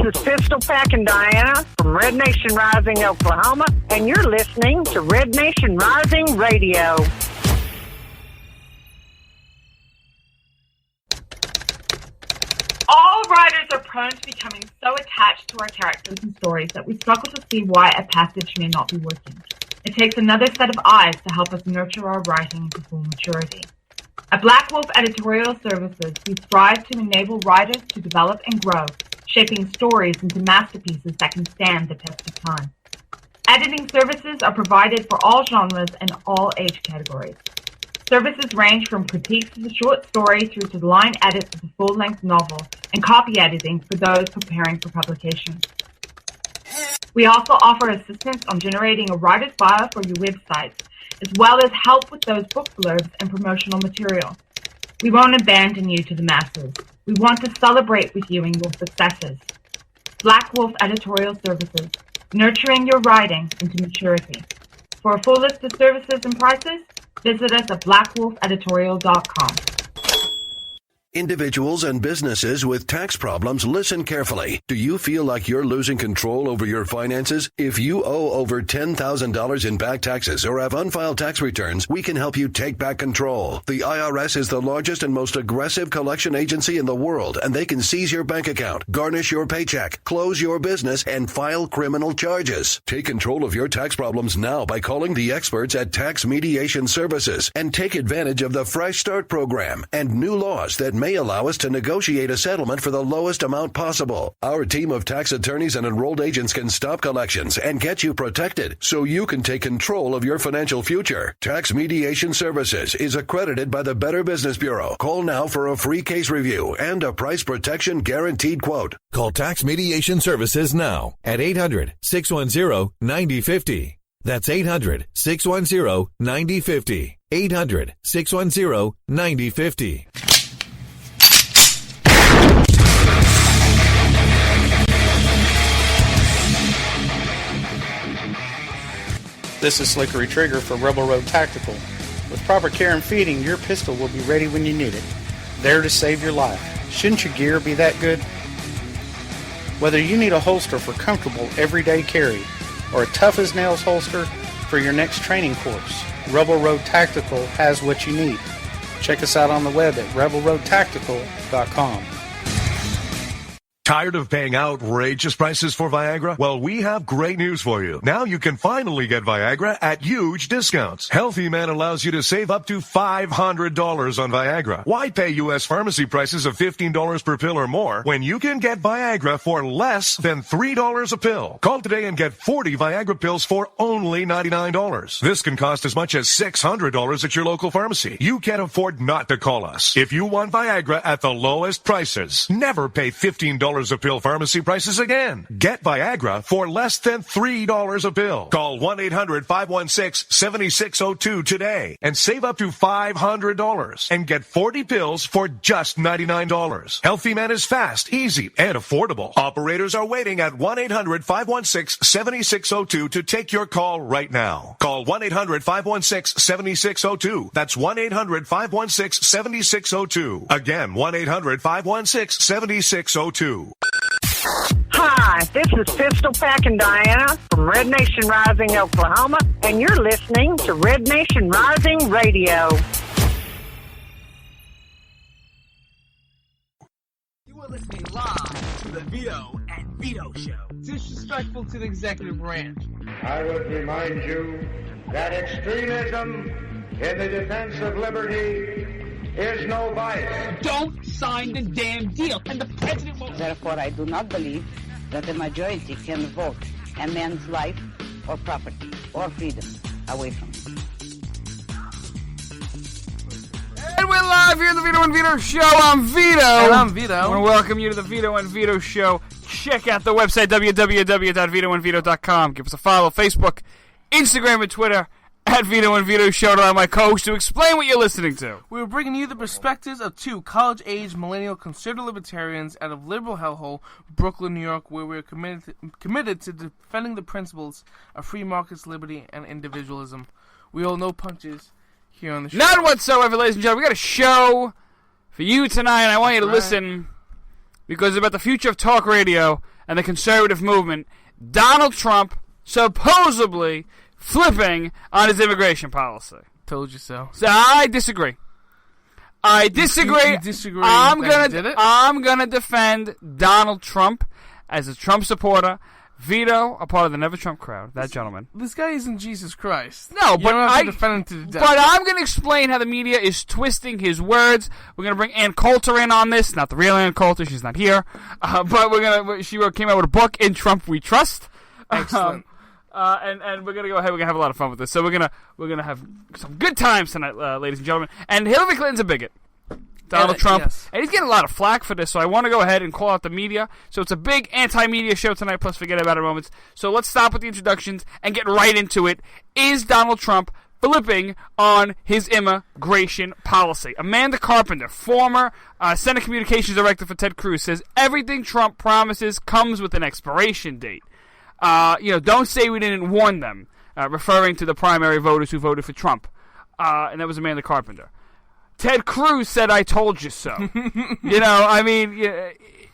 is Pistol Pack and Diana from Red Nation Rising, Oklahoma, and you're listening to Red Nation Rising Radio. All writers are prone to becoming so attached to our characters and stories that we struggle to see why a passage may not be working. It takes another set of eyes to help us nurture our writing into full maturity. At Black Wolf Editorial Services, we strive to enable writers to develop and grow, shaping stories into masterpieces that can stand the test of time. Editing services are provided for all genres and all age categories. Services range from critiques of the short story through to line edits of the full-length novel and copy editing for those preparing for publication. We also offer assistance on generating a writer's bio for your websites, as well as help with those book blurbs and promotional material. We won't abandon you to the masses. We want to celebrate with you and your successes. Black Wolf Editorial Services, nurturing your writing into maturity. For a full list of services and prices, visit us at blackwolfeditorial.com. Individuals and businesses with tax problems, listen carefully. Do you feel like you're losing control over your finances? If you owe over $10,000 in back taxes or have unfiled tax returns, we can help you take back control. The IRS is the largest and most aggressive collection agency in the world, and they can seize your bank account, garnish your paycheck, close your business, and file criminal charges. Take control of your tax problems now by calling the experts at Tax Mediation Services and take advantage of the Fresh Start program and new laws that may allow us to negotiate a settlement for the lowest amount possible. Our team of tax attorneys and enrolled agents can stop collections and get you protected so you can take control of your financial future. Tax Mediation Services is accredited by the Better Business Bureau. Call now for a free case review and a price protection guaranteed quote. Call Tax Mediation Services now at 800-610-9050. That's 800-610-9050. 800-610-9050. This is Slickery Trigger for Rebel Road Tactical. With proper care and feeding, your pistol will be ready when you need it, there to save your life. Shouldn't your gear be that good? Whether you need a holster for comfortable everyday carry or a tough-as-nails holster for your next training course, Rebel Road Tactical has what you need. Check us out on the web at rebelroadtactical.com. Tired of paying outrageous prices for Viagra? Well, we have great news for you. Now you can finally get Viagra at huge discounts. Healthy Man allows you to save up to $500 on Viagra. Why pay U.S. pharmacy prices of $15 per pill or more when you can get Viagra for less than $3 a pill? Call today and get 40 Viagra pills for only $99. This can cost as much as $600 at your local pharmacy. You can't afford not to call us. If you want Viagra at the lowest prices, never pay $15 a pill pharmacy prices again. Get Viagra for less than $3 a pill. Call 1-800-516-7602 today and save up to $500 and get 40 pills for just $99. Healthy Man is fast, easy, and affordable. Operators are waiting at 1-800-516-7602 to take your call right now. Call 1-800-516-7602. That's 1-800-516-7602. Again, 1-800-516-7602. Hi, this is Pistol Pack and Diana from Red Nation Rising, Oklahoma, and you're listening to Red Nation Rising Radio. You are listening live to the Vito and Vito Show. Disrespectful to the executive branch. I would remind you that extremism in the defense of liberty is no vice. Don't sign the damn deal, and the president will... Therefore, I do not believe that the majority can vote a man's life or property or freedom away from him. And we're live here at the Vito and Vito Show. I'm Vito. And I'm Vito. I want to welcome you to the Vito and Vito Show. Check out the website, www.vitoandvito.com. Give us a follow, Facebook, Instagram, and Twitter. At Vito and Vito Show to my co-host to explain what you're listening to. We're bringing you the perspectives of two college-age millennial conservative libertarians out of liberal hellhole, Brooklyn, New York, where we're committed to defending the principles of free markets, liberty, and individualism. We all know punches here on the show. None whatsoever, ladies and gentlemen. We got a show for you tonight, and I want you to listen because it's about the future of talk radio and the conservative movement, Donald Trump supposedly flipping on his immigration policy. Told you so. So I disagree. You disagree. I'm gonna defend Donald Trump as a Trump supporter. Vito, a part of the Never Trump crowd. That gentleman. This guy isn't Jesus Christ. No, you but don't have to defend him to the death. But I'm gonna explain how the media is twisting his words. We're gonna bring Ann Coulter in on this. Not the real Ann Coulter. She's not here. But she came out with a book, In Trump We Trust. Excellent. And we're gonna go ahead. We're gonna have a lot of fun with this. So we're gonna have some good times tonight, ladies and gentlemen. And Hillary Clinton's a bigot. Donald Trump, yes. And he's getting a lot of flack for this. So I want to go ahead and call out the media. So it's a big anti-media show tonight. Plus, forget about it moments. So let's stop with the introductions and get right into it. Is Donald Trump flipping on his immigration policy? Amanda Carpenter, former Senate Communications Director for Ted Cruz, says everything Trump promises comes with an expiration date. Don't say we didn't warn them, referring to the primary voters who voted for Trump. And that was Amanda Carpenter. Ted Cruz said, I told you so.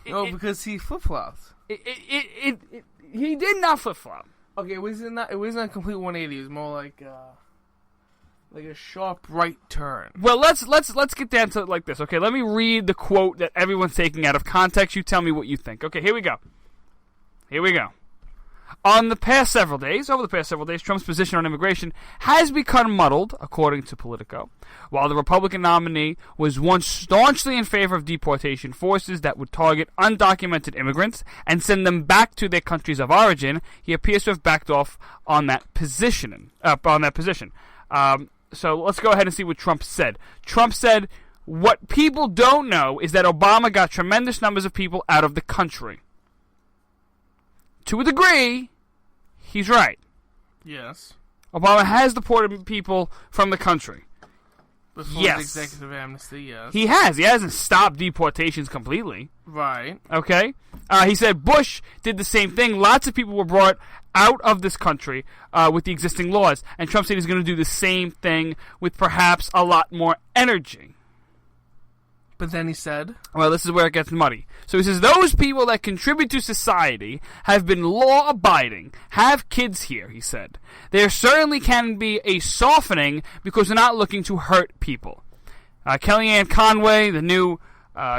Because he flip-flops. He did not flip-flop. Okay, it wasn't a complete 180. It was more like a sharp right turn. Well, let's get down to it like this. Okay, let me read the quote that everyone's taking out of context. You tell me what you think. Okay, here we go. Over the past several days, Trump's position on immigration has become muddled, according to Politico. While the Republican nominee was once staunchly in favor of deportation forces that would target undocumented immigrants and send them back to their countries of origin, he appears to have backed off on that position. So let's go ahead and see what Trump said. Trump said, "What people don't know is that Obama got tremendous numbers of people out of the country." To a degree, he's right. Yes. Obama has deported people from the country. Before yes. the executive amnesty, yes. He has. He hasn't stopped deportations completely. Right. Okay? He said Bush did the same thing. Lots of people were brought out of this country with the existing laws. And Trump said he's going to do the same thing with perhaps a lot more energy. But then he said... Well, this is where it gets muddy. So he says, those people that contribute to society have been law-abiding, have kids here, he said. There certainly can be a softening because we're not looking to hurt people. Kellyanne Conway, the new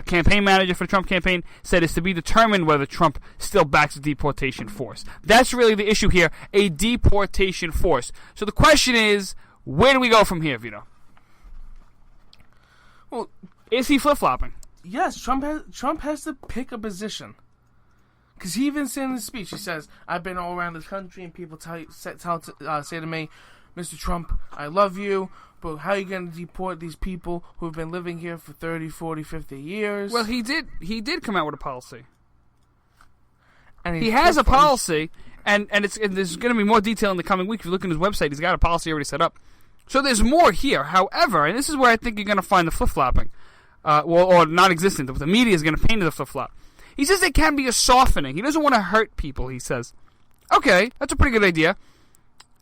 campaign manager for the Trump campaign, said it's to be determined whether Trump still backs a deportation force. That's really the issue here, a deportation force. So the question is, where do we go from here, Vito? Well... Is he flip-flopping? Yes, Trump has to pick a position. Because he even said in his speech, he says, I've been all around this country and people say to me, Mr. Trump, I love you, but how are you going to deport these people who have been living here for 30, 40, 50 years? Well, he did come out with a policy. And he has a policy, and there's going to be more detail in the coming week. If you look at his website, he's got a policy already set up. So there's more here. However, and this is where I think you're going to find the flip-flopping. Or non-existent, but the media is going to paint it as a flip-flop. He says there can be a softening. He doesn't want to hurt people, he says. Okay, that's a pretty good idea.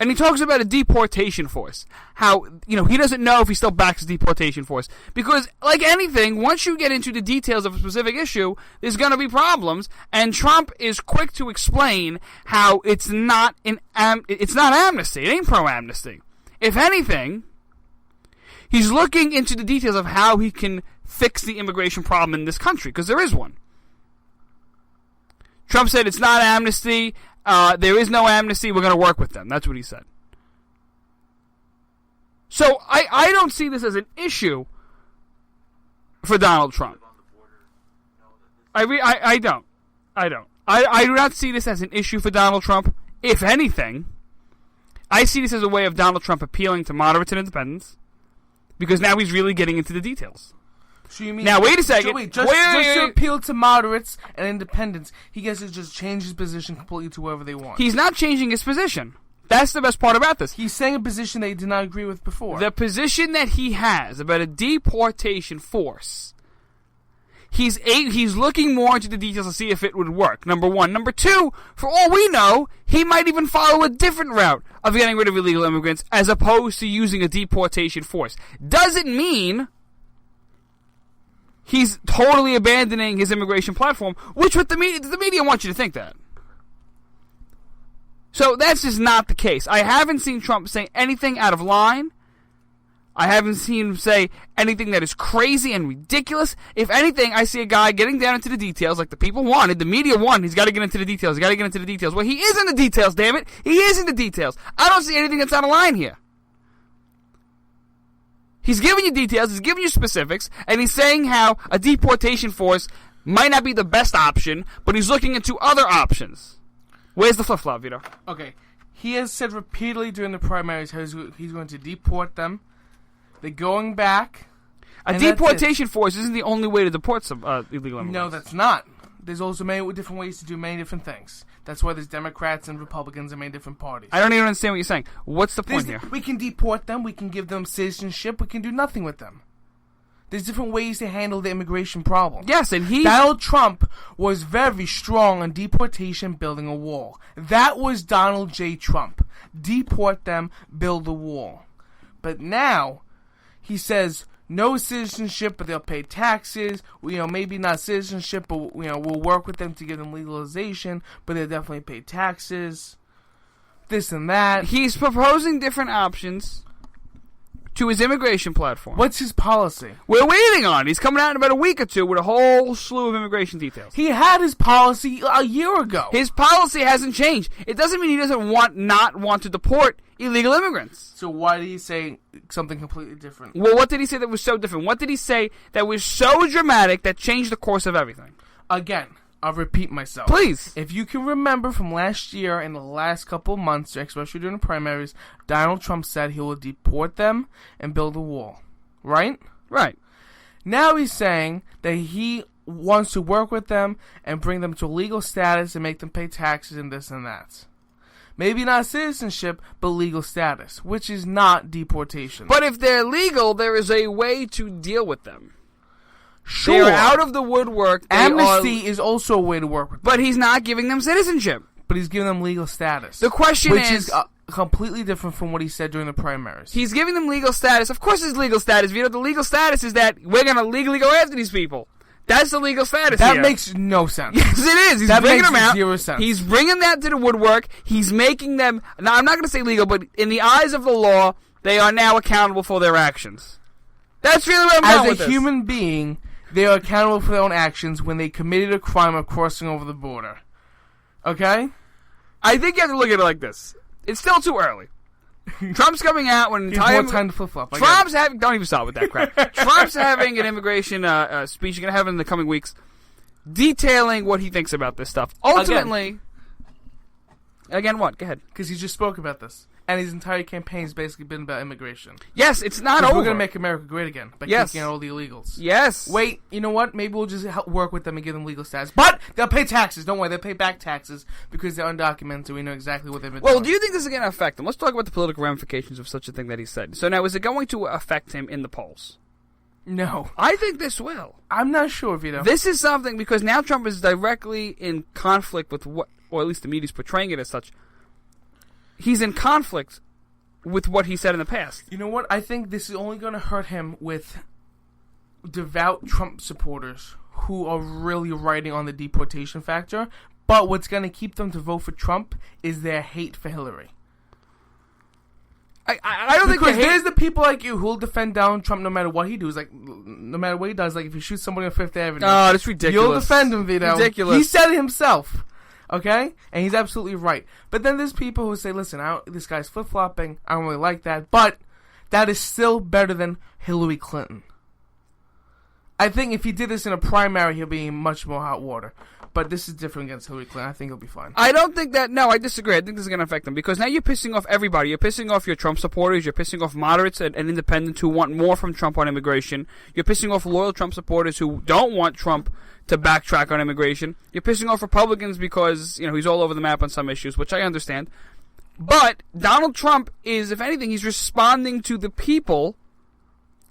And he talks about a deportation force. How, he doesn't know if he still backs a deportation force. Because, like anything, once you get into the details of a specific issue, there's going to be problems. And Trump is quick to explain how it's not amnesty. It ain't pro-amnesty. If anything, he's looking into the details of how he can fix the immigration problem in this country, because there is one. Trump said it's not amnesty. There is no amnesty. We're going to work with them. That's what he said. So I don't see this as an issue for Donald Trump. I don't. I do not see this as an issue for Donald Trump. If anything, I see this as a way of Donald Trump appealing to moderates and independents, because now he's really getting into the details. So you mean now, wait a second. Just to appeal to moderates and independents, he gets to just change his position completely to wherever they want. He's not changing his position. That's the best part about this. He's saying a position that he did not agree with before. The position that he has about a deportation force, he's looking more into the details to see if it would work, number one. Number two, for all we know, he might even follow a different route of getting rid of illegal immigrants as opposed to using a deportation force. Doesn't mean he's totally abandoning his immigration platform, which what the media wants you to think that. So that's just not the case. I haven't seen Trump say anything out of line. I haven't seen him say anything that is crazy and ridiculous. If anything, I see a guy getting down into the details like the people wanted. The media wanted. He's got to get into the details. Well, he is in the details, damn it. He is in the details. I don't see anything that's out of line here. He's giving you details. He's giving you specifics. And he's saying how a deportation force might not be the best option, but he's looking into other options. Where's the flip-flop, Vito? Okay. He has said repeatedly during the primaries how he's going to deport them. They're going back. A deportation force isn't the only way to deport some illegal immigrants. No, that's not. There's also many different ways to do many different things. That's why there's Democrats and Republicans in many different parties. I don't even understand what you're saying. What's the point here? We can deport them. We can give them citizenship. We can do nothing with them. There's different ways to handle the immigration problem. Yes, and Donald Trump was very strong on deportation, building a wall. That was Donald J. Trump. Deport them, build a wall. But now he says no citizenship, but they'll pay taxes. Maybe not citizenship, but we'll work with them to give them legalization, but they'll definitely pay taxes. This and that. He's proposing different options to his immigration platform. What's his policy? We're waiting on it. He's coming out in about a week or two with a whole slew of immigration details. He had his policy a year ago. His policy hasn't changed. It doesn't mean he doesn't not want to deport illegal immigrants. So why did he say something completely different? Well, what did he say that was so different? What did he say that was so dramatic that changed the course of everything? Again, I'll repeat myself. Please. If you can remember from last year and the last couple months, especially during the primaries, Donald Trump said he will deport them and build a wall. Right? Right. Now he's saying that he wants to work with them and bring them to legal status and make them pay taxes and this and that. Maybe not citizenship, but legal status, which is not deportation. But if they're legal, there is a way to deal with them. Sure. They're out of the woodwork. Amnesty is also a way to work with them. But he's not giving them citizenship. But he's giving them legal status. The question which is completely different from what he said during the primaries. He's giving them legal status. Of course it's legal status, Vito. The legal status is that we're going to legally go after these people. That's the legal status That here. makes no sense. Yes, it is. He's bringing them out. 0 sense. He's bringing that to the woodwork. He's making them, now I'm not going to say legal, but in the eyes of the law, they are now accountable for their actions. That's really where I'm going with this. As a human being, they are accountable for their own actions when they committed a crime of crossing over the border. Okay? I think you have to look at it like this. It's still too early. Trump's coming out when more time to flip-flop. Trump's having... Don't even start with that crap. Trump's having an immigration speech. You're going to have it in the coming weeks, detailing what he thinks about this stuff. Ultimately... Again what? Go ahead. Because he just spoke about this. And his entire campaign has basically been about immigration. Yes, it's not over. We're going to make America great again by kicking out all the illegals. Yes. Wait, you know what? Maybe we'll just work with them and give them legal status. But they'll pay taxes. Don't worry, they'll pay back taxes because they're undocumented. We know exactly what they've been doing. Well, do you think this is going to affect them? Let's talk about the political ramifications of such a thing that he said. So now, is it going to affect him in the polls? No. I think this will. I'm not sure, Vito. This is something, because now Trump is directly in conflict with what, or at least the media's portraying it as such. He's in conflict with what he said in the past. You know what? I think this is only going to hurt him with devout Trump supporters who are really riding on the deportation factor. But what's going to keep them to vote for Trump is their hate for Hillary. I don't think because there's the people like you who will defend Donald Trump no matter what he does. Like, no matter what he does. Like, if you shoot somebody on Fifth Avenue, oh, that's ridiculous. You'll defend him, Vito. Ridiculous. He said it himself. Okay? And he's absolutely right. But then there's people who say, listen, this guy's flip-flopping. I don't really like that. But that is still better than Hillary Clinton. I think if he did this in a primary, he'll be in much more hot water. But this is different against Hillary Clinton. I think he'll be fine. I don't think that... No, I disagree. I think this is going to affect him. Because now you're pissing off everybody. You're pissing off your Trump supporters. You're pissing off moderates and independents who want more from Trump on immigration. You're pissing off loyal Trump supporters who don't want Trump to backtrack on immigration. You're pissing off Republicans because, he's all over the map on some issues, which I understand. But Donald Trump is, if anything, he's responding to the people.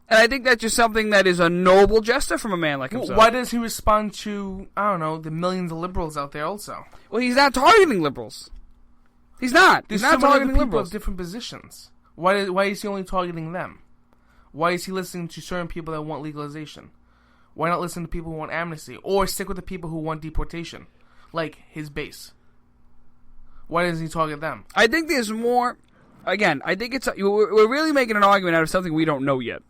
And I think that's just something that is a noble gesture from a man like himself. Why does he respond to, I don't know, the millions of liberals out there also? Well, he's not targeting liberals. He's not. He's not targeting liberals. Of different positions. Why is he only targeting them? Why is he listening to certain people that want legalization? Why not listen to people who want amnesty? Or stick with the people who want deportation? Like his base. Why doesn't he target them? I think there's more... Again, I think we're really making an argument out of something we don't know yet.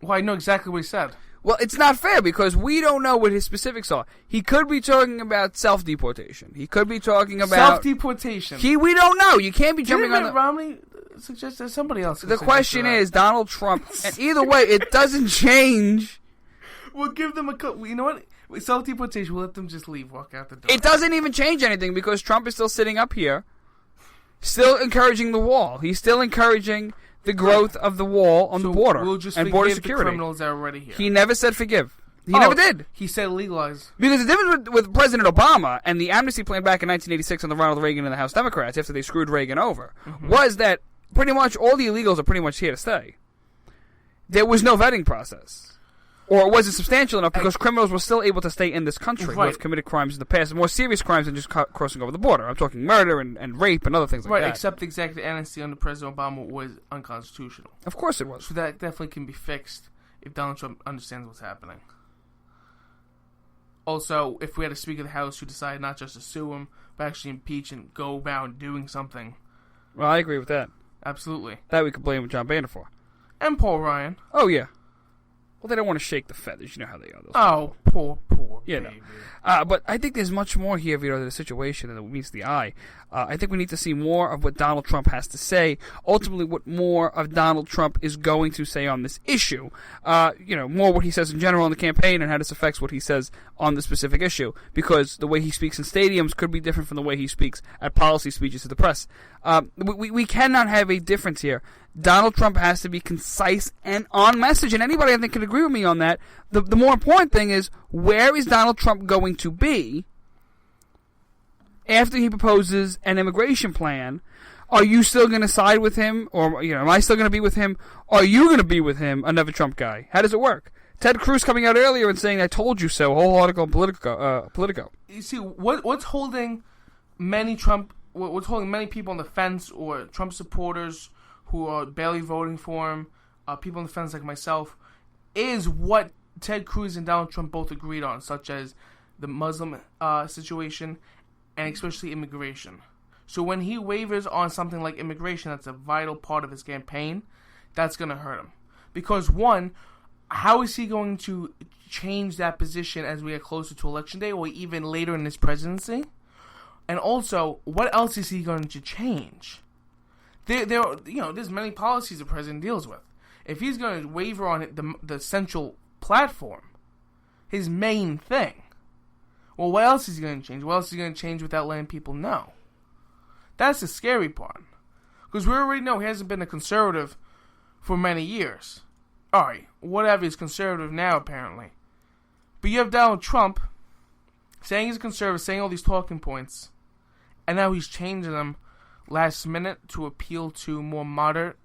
Well, I know exactly what he said. Well, it's not fair because we don't know what his specifics are. He could be talking about self-deportation. He could be talking about... Self-deportation. We don't know. You can't be jumping on the... Romney suggested somebody else. The question is, Donald Trump... And either way, it doesn't change... We'll give them you know what? With self-deportation, we'll let them just leave, walk out the door. It doesn't even change anything because Trump is still sitting up here, still encouraging the wall. He's still encouraging the growth of the wall on the border we'll just and border security. The criminals that are already here. He never said forgive. He never did. He said legalize. Because the difference with President Obama and the amnesty plan back in 1986 under Ronald Reagan and the House Democrats, after they screwed Reagan over, was that pretty much all the illegals are pretty much here to stay. There was no vetting process. Or it wasn't substantial enough because criminals were still able to stay in this country who have committed crimes in the past, more serious crimes than just crossing over the border. I'm talking murder and rape and other things like that. Right, except the executive amnesty under President Obama was unconstitutional. Of course it was. So that definitely can be fixed if Donald Trump understands what's happening. Also, if we had a Speaker of the House who decided not just to sue him, but actually impeach and go about doing something. Well, I agree with that. Absolutely. That we could blame John Boehner for. And Paul Ryan. Oh, yeah. Well, they don't want to shake the feathers. You know how they are. Those people. Poor baby. But I think there's much more here, Vito, to the situation than meets the eye. I think we need to see more of what Donald Trump has to say. Ultimately, what more of Donald Trump is going to say on this issue. More what he says in general in the campaign and how this affects what he says on the specific issue. Because the way he speaks in stadiums could be different from the way he speaks at policy speeches to the press. We cannot have a difference here. Donald Trump has to be concise and on message, and anybody I think can agree with me on that. The more important thing is, where is Donald Trump going to be after he proposes an immigration plan? Are you still going to side with him, or am I still going to be with him? Are you going to be with him, another Trump guy? How does it work? Ted Cruz coming out earlier and saying, "I told you so." Whole article in Politico. You see, what's holding many people on the fence, or Trump supporters who are barely voting for him, people on the fence like myself, is what Ted Cruz and Donald Trump both agreed on, such as the Muslim situation and especially immigration. So when he wavers on something like immigration, that's a vital part of his campaign, that's going to hurt him. Because one, how is he going to change that position as we get closer to Election Day or even later in his presidency? And also, what else is he going to change? There's many policies the president deals with. If he's going to waver on the central platform, his main thing, well, what else is he going to change? What else is he going to change without letting people know? That's the scary part. Because we already know he hasn't been a conservative for many years. Alright, whatever, he's conservative now, apparently. But you have Donald Trump saying he's a conservative, saying all these talking points, and now he's changing them last minute to appeal to more moderate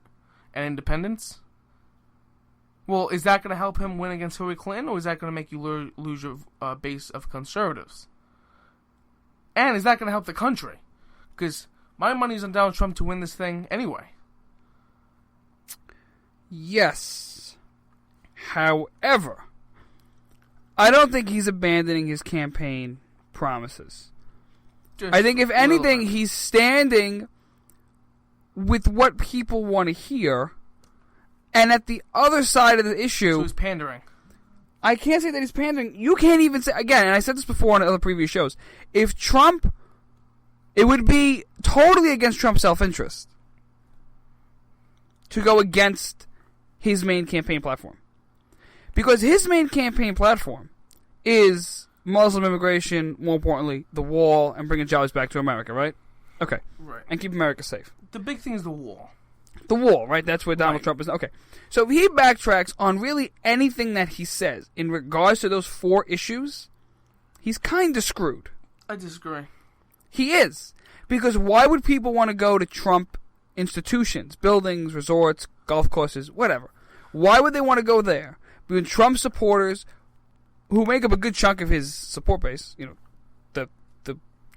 and independents. Well, is that going to help him win against Hillary Clinton, or is that going to make you lose your base of conservatives? And is that going to help the country? Because my money's on Donald Trump to win this thing anyway. Yes. However, I don't think he's abandoning his campaign promises. I think, if anything, he's standing with what people want to hear, and at the other side of the issue... So he's pandering. I can't say that he's pandering. You can't even say... Again, and I said this before on other previous shows, if Trump... It would be totally against Trump's self-interest to go against his main campaign platform. Because his main campaign platform is Muslim immigration, more importantly, the wall, and bringing jobs back to America, right? Okay. Right. And keep America safe. The big thing is the wall. The wall, right? That's where Donald Trump is. Okay. So if he backtracks on really anything that he says in regards to those 4 issues, he's kind of screwed. I disagree. He is. Because why would people want to go to Trump institutions, buildings, resorts, golf courses, whatever? Why would they want to go there? Because Trump supporters, who make up a good chunk of his support base, the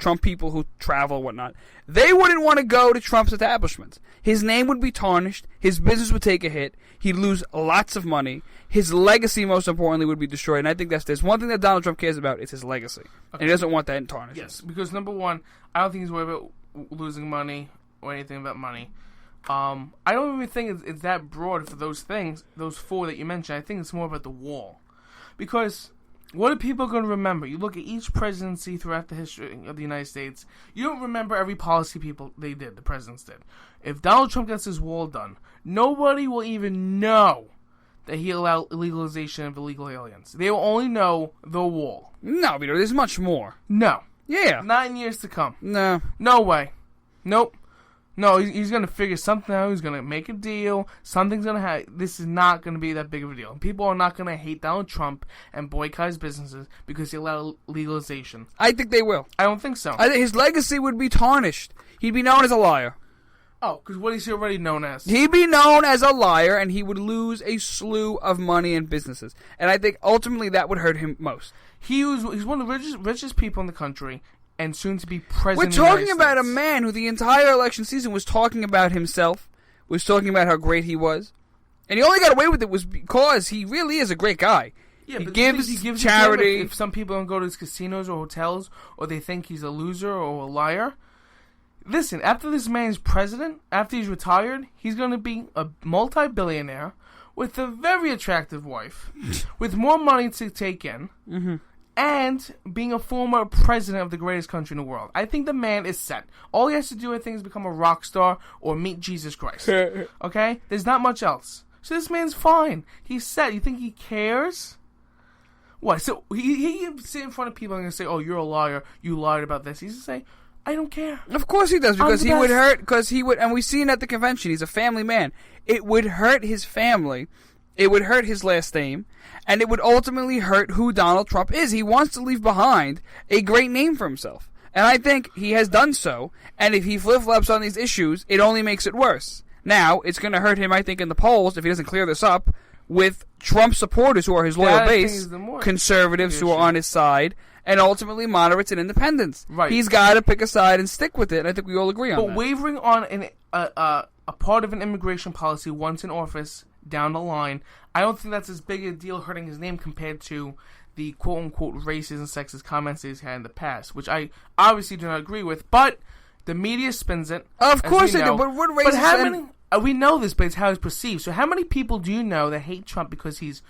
Trump people who travel and whatnot, they wouldn't want to go to Trump's establishments. His name would be tarnished. His business would take a hit. He'd lose lots of money. His legacy, most importantly, would be destroyed. And I think there's one thing that Donald Trump cares about is his legacy. Okay. And he doesn't want that tarnished. Yes, because number one, I don't think he's worried about losing money or anything about money. I don't even think it's that broad for those things, those four that you mentioned. I think it's more about the wall. Because what are people going to remember? You look at each presidency throughout the history of the United States, you don't remember every policy the presidents did. If Donald Trump gets his wall done, nobody will even know that he allowed legalization of illegal aliens. They will only know the wall. No, Vito, there's much more. No. Yeah. 9 years to come. No. No way. Nope. No, he's going to figure something out. He's going to make a deal. Something's going to happen. This is not going to be that big of a deal. People are not going to hate Donald Trump and boycott his businesses because he allowed legalization. I think they will. I don't think so. I think his legacy would be tarnished. He'd be known as a liar. Oh, because what is he already known as? He'd be known as a liar, and he would lose a slew of money and businesses. And I think ultimately that would hurt him most. He's one of the richest people in the country, and soon to be president. We're talking about a man who the entire election season was talking about himself, was talking about how great he was, and he only got away with it was because he really is a great guy. Yeah, he but gives charity. If some people don't go to his casinos or hotels, or they think he's a loser or a liar. Listen, after this man's president, after he's retired, he's going to be a multi-billionaire with a very attractive wife, with more money to take in, and being a former president of the greatest country in the world. I think the man is set. All he has to do, I think, is become a rock star or meet Jesus Christ. Okay? There's not much else. So this man's fine. He's set. You think he cares? What? So he sit in front of people and going to say, oh, you're a liar. You lied about this. He's going to say, I don't care. Of course he does, because he would hurt, and we've seen at the convention, he's a family man. It would hurt his family. It would hurt his last name, and it would ultimately hurt who Donald Trump is. He wants to leave behind a great name for himself, and I think he has done so, and if he flip-flops on these issues, it only makes it worse. Now, it's going to hurt him, I think, in the polls, if he doesn't clear this up, with Trump supporters who are his loyal base, conservatives who are on his side, and ultimately moderates and independents. Right. He's got to pick a side and stick with it, and I think we all agree on that. But wavering on a part of an immigration policy once in office down the line, I don't think that's as big a deal hurting his name compared to the quote-unquote racist and sexist comments he's had in the past, which I obviously do not agree with, but the media spins it. Of course they do, but what racist... But how many... we know this, but it's how it's perceived. So how many people do you know that hate Trump because he's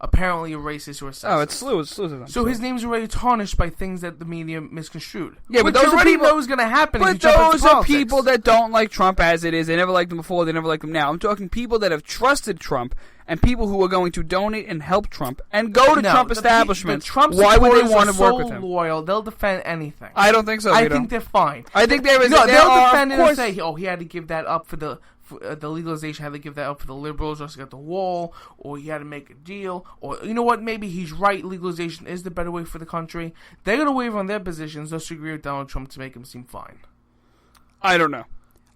apparently a racist or a sexist? Oh, it's slews of them. So his name's already tarnished by things that the media misconstrued. Yeah, but which those already are people, know is going to happen. But those are people that don't like Trump as it is. They never liked him before. They never like him now. I'm talking people that have trusted Trump and people who are going to donate and help Trump and go to Trump establishments. Why would they want to work with him? Loyal, they'll defend anything. I don't think so. I think they're fine. I think there is. No, they'll defend it and say, "Oh, he had to give that up for the legalization. Had to give that up for the liberals, or to get the wall, or he had to make a deal, or you know what? Maybe he's right. Legalization is the better way for the country." They're gonna waver on their positions. They'll agree with Donald Trump to make him seem fine. I don't know.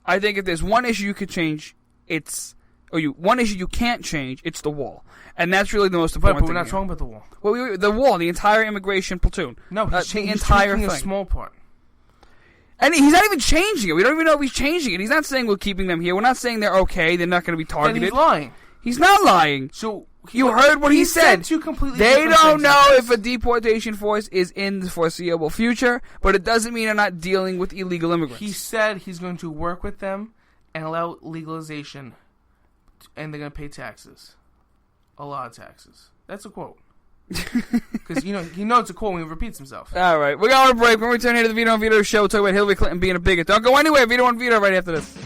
I think if there's one issue you could change, one issue you can't change, it's the wall. And that's really the most important thing. But we're not talking about the wall. Well, the wall, the entire immigration platoon. No, he's the entire changing thing. a small part. And he's not even changing it. We don't even know if he's changing it. He's not saying we're keeping them here. We're not saying they're okay. They're not going to be targeted. Then he's lying. He's not lying. So you heard what he said. Two completely they different don't things know if a deportation force is in the foreseeable future, but it doesn't mean they're not dealing with illegal immigrants. He said he's going to work with them and allow legalization, and they're going to pay taxes. A lot of taxes. That's a quote. Because, you know it's a quote when he repeats himself. All right, we're going to break. When we return here to the Vito and Vito show, we'll talk about Hillary Clinton being a bigot. Don't go anywhere. Vito and Vito right after this.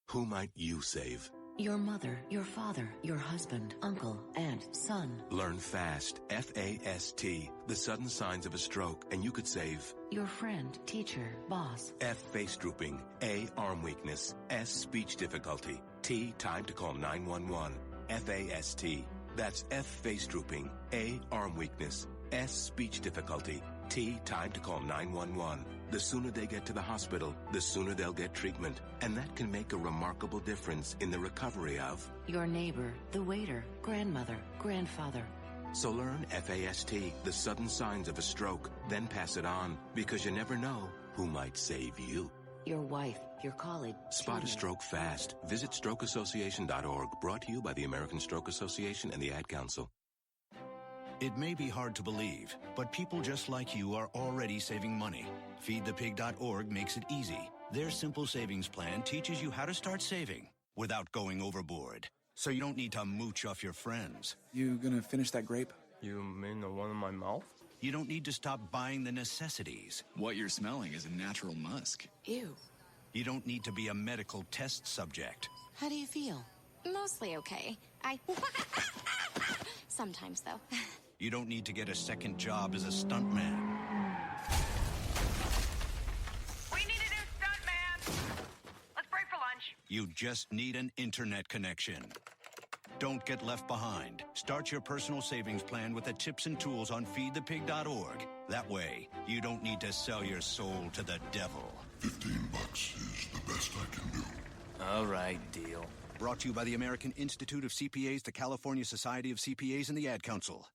Who might you save? Your mother, your father, your husband, uncle, aunt, son. Learn FAST, F-A-S-T, the sudden signs of a stroke, and you could save. Your friend, teacher, boss. F, face drooping. A, arm weakness. S, speech difficulty. T, time to call 911. F-A-S-T. That's F, face drooping. A, arm weakness. S, speech difficulty. T, time to call 911. The sooner they get to the hospital, the sooner they'll get treatment. And that can make a remarkable difference in the recovery of Your neighbor, the waiter, grandmother, grandfather. So learn FAST, the sudden signs of a stroke, then pass it on, because you never know who might save you. Your wife, your colleague. Spot a stroke fast. Visit strokeassociation.org, brought to you by the American Stroke Association and the Ad Council. It may be hard to believe, but people just like you are already saving money. FeedThePig.org makes it easy. Their simple savings plan teaches you how to start saving without going overboard. So you don't need to mooch off your friends. You gonna finish that grape? You mean the one in my mouth? You don't need to stop buying the necessities. What you're smelling is a natural musk. Ew. You don't need to be a medical test subject. How do you feel? Mostly okay. Sometimes, though. You don't need to get a second job as a stuntman. We need a new stuntman. Let's break for lunch. You just need an internet connection. Don't get left behind. Start your personal savings plan with the tips and tools on feedthepig.org. That way, you don't need to sell your soul to the devil. $15 is the best I can do. All right, deal. Brought to you by the American Institute of CPAs, the California Society of CPAs, and the Ad Council.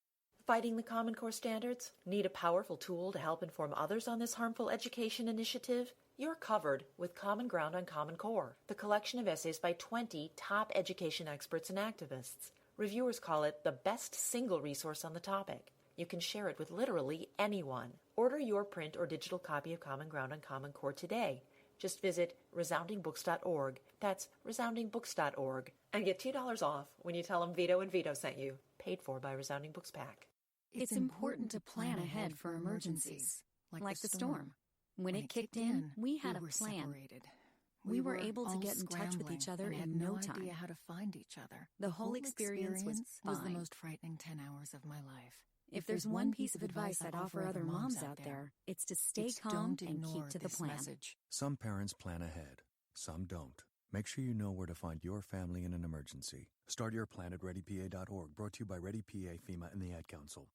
Fighting the Common Core standards? Need a powerful tool to help inform others on this harmful education initiative? You're covered with Common Ground on Common Core, the collection of essays by 20 top education experts and activists. Reviewers call it the best single resource on the topic. You can share it with literally anyone. Order your print or digital copy of Common Ground on Common Core today. Just visit resoundingbooks.org. That's resoundingbooks.org. And get $2 off when you tell them Vito and Vito sent you. Paid for by Resounding Books Pack. It's important to plan ahead for emergencies, like the storm. When it kicked in, we had a plan. Separated. We were able to get in touch with each other in no time. Idea how to find each other. The whole experience was the most frightening 10 hours of my life. If there's one piece of advice I'd offer other moms out there, it's to stay calm and keep to the plan. Message. Some parents plan ahead, some don't. Make sure you know where to find your family in an emergency. Start your plan at ReadyPA.org, brought to you by ReadyPA, FEMA, and the Ad Council.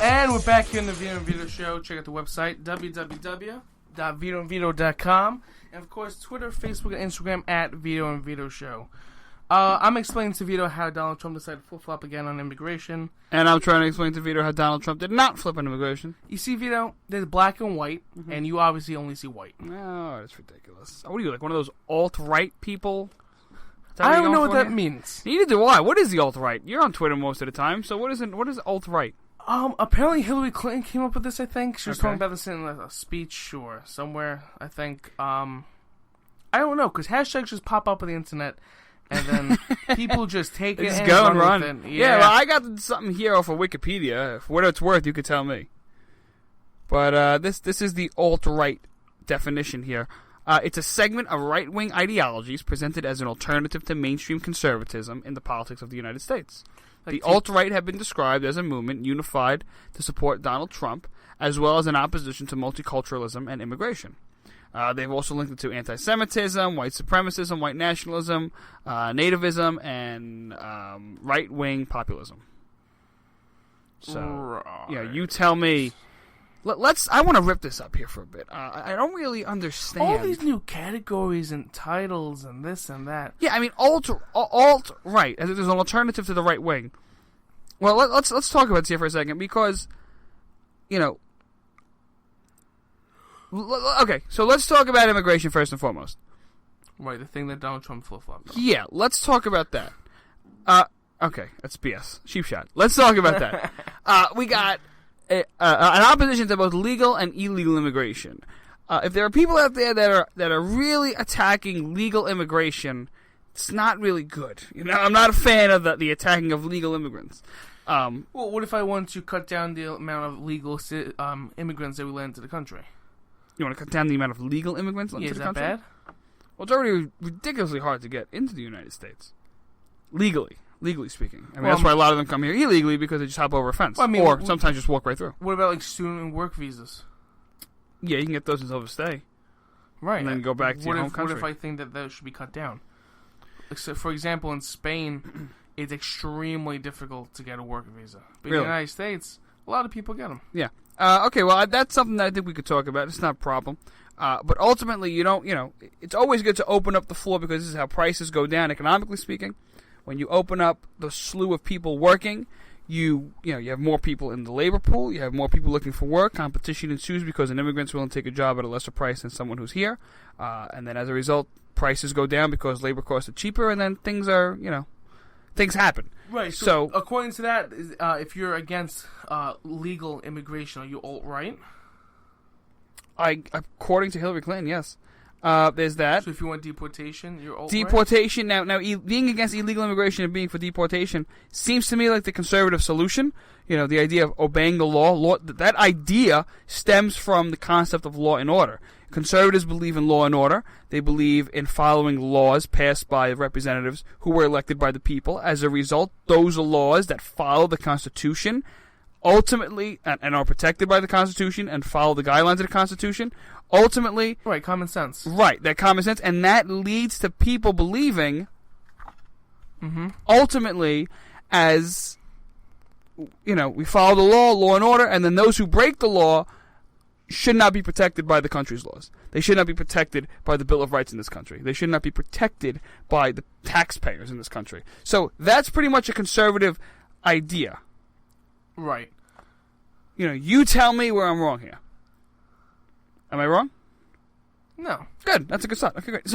And we're back here in the Vito and Vito Show. Check out the website, www.vitoandvito.com. And, of course, Twitter, Facebook, and Instagram at Vito and Vito Show. I'm explaining to Vito how Donald Trump decided to flip-flop again on immigration. And I'm trying to explain to Vito how Donald Trump did not flip on immigration. You see, Vito, there's black and white, and you obviously only see white. No, that's ridiculous. What are you, like one of those alt-right people? I don't know what that means. Neither do I. What is the alt-right? You're on Twitter most of the time, so what is alt-right? Apparently Hillary Clinton came up with this, I think. She was talking about this in a speech or somewhere, I think. I don't know, because hashtags just pop up on the internet, and then people just take it and run with it. Yeah, well, I got something here off of Wikipedia. For what it's worth, you could tell me. But this is the alt-right definition here. It's a segment of right-wing ideologies presented as an alternative to mainstream conservatism in the politics of the United States. The alt-right have been described as a movement unified to support Donald Trump, as well as an opposition to multiculturalism and immigration. They've also linked it to anti-Semitism, white supremacism, white nationalism, nativism, and right-wing populism. So, yeah, you tell me. I want to rip this up here for a bit. I don't really understand all these new categories and titles and this and that. Yeah, I mean alt-right, as if there's an alternative to the right wing. Well, let's talk about this here for a second because, you know. Okay, so let's talk about immigration first and foremost. Right, the thing that Donald Trump flip-flopped on. Yeah, let's talk about that. Okay, that's BS. Cheap shot. Let's talk about that. We got an opposition to both legal and illegal immigration. If there are people out there that are really attacking legal immigration, it's not really good. You know, I'm not a fan of the attacking of legal immigrants. Well, what if I want to cut down the amount of legal immigrants that we let into the country? You want to cut down the amount of legal immigrants into the country? Is that bad? Well, it's already ridiculously hard to get into the United States. Legally speaking. I mean, that's why a lot of them come here illegally because they just hop over a fence. Well, I mean, or sometimes just walk right through. What about, like, student and work visas? Yeah, you can get those as overstay. Right. And then go back to your home country. What if I think that should be cut down? For example, in Spain, it's extremely difficult to get a work visa. But in Really? the United States, a lot of people get them. Yeah. Okay, well, that's something that I think we could talk about. It's not a problem. But ultimately, it's always good to open up the floor because this is how prices go down, economically speaking. When you open up the slew of people working, you have more people in the labor pool, you have more people looking for work, competition ensues because an immigrant's willing to take a job at a lesser price than someone who's here. And then as a result, prices go down because labor costs are cheaper, and then things happen. Right. So according to that, if you're against legal immigration, are you alt-right? According to Hillary Clinton, yes. There's that. So if you want deportation, you're alt-right? Deportation. Now, being against illegal immigration and being for deportation seems to me like the conservative solution. The idea of obeying the law. That idea stems from the concept of law and order. Conservatives believe in law and order. They believe in following laws passed by representatives who were elected by the people. As a result, those are laws that follow the Constitution, ultimately, and are protected by the Constitution and follow the guidelines of the Constitution. Ultimately, right, common sense. Right, that common sense, and that leads to people believing, ultimately, as we follow the law and order, and then those who break the law should not be protected by the country's laws. They should not be protected by the Bill of Rights in this country. They should not be protected by the taxpayers in this country. So that's pretty much a conservative idea. Right. You tell me where I'm wrong here. Am I wrong? No. Good. That's a good start. Okay, great.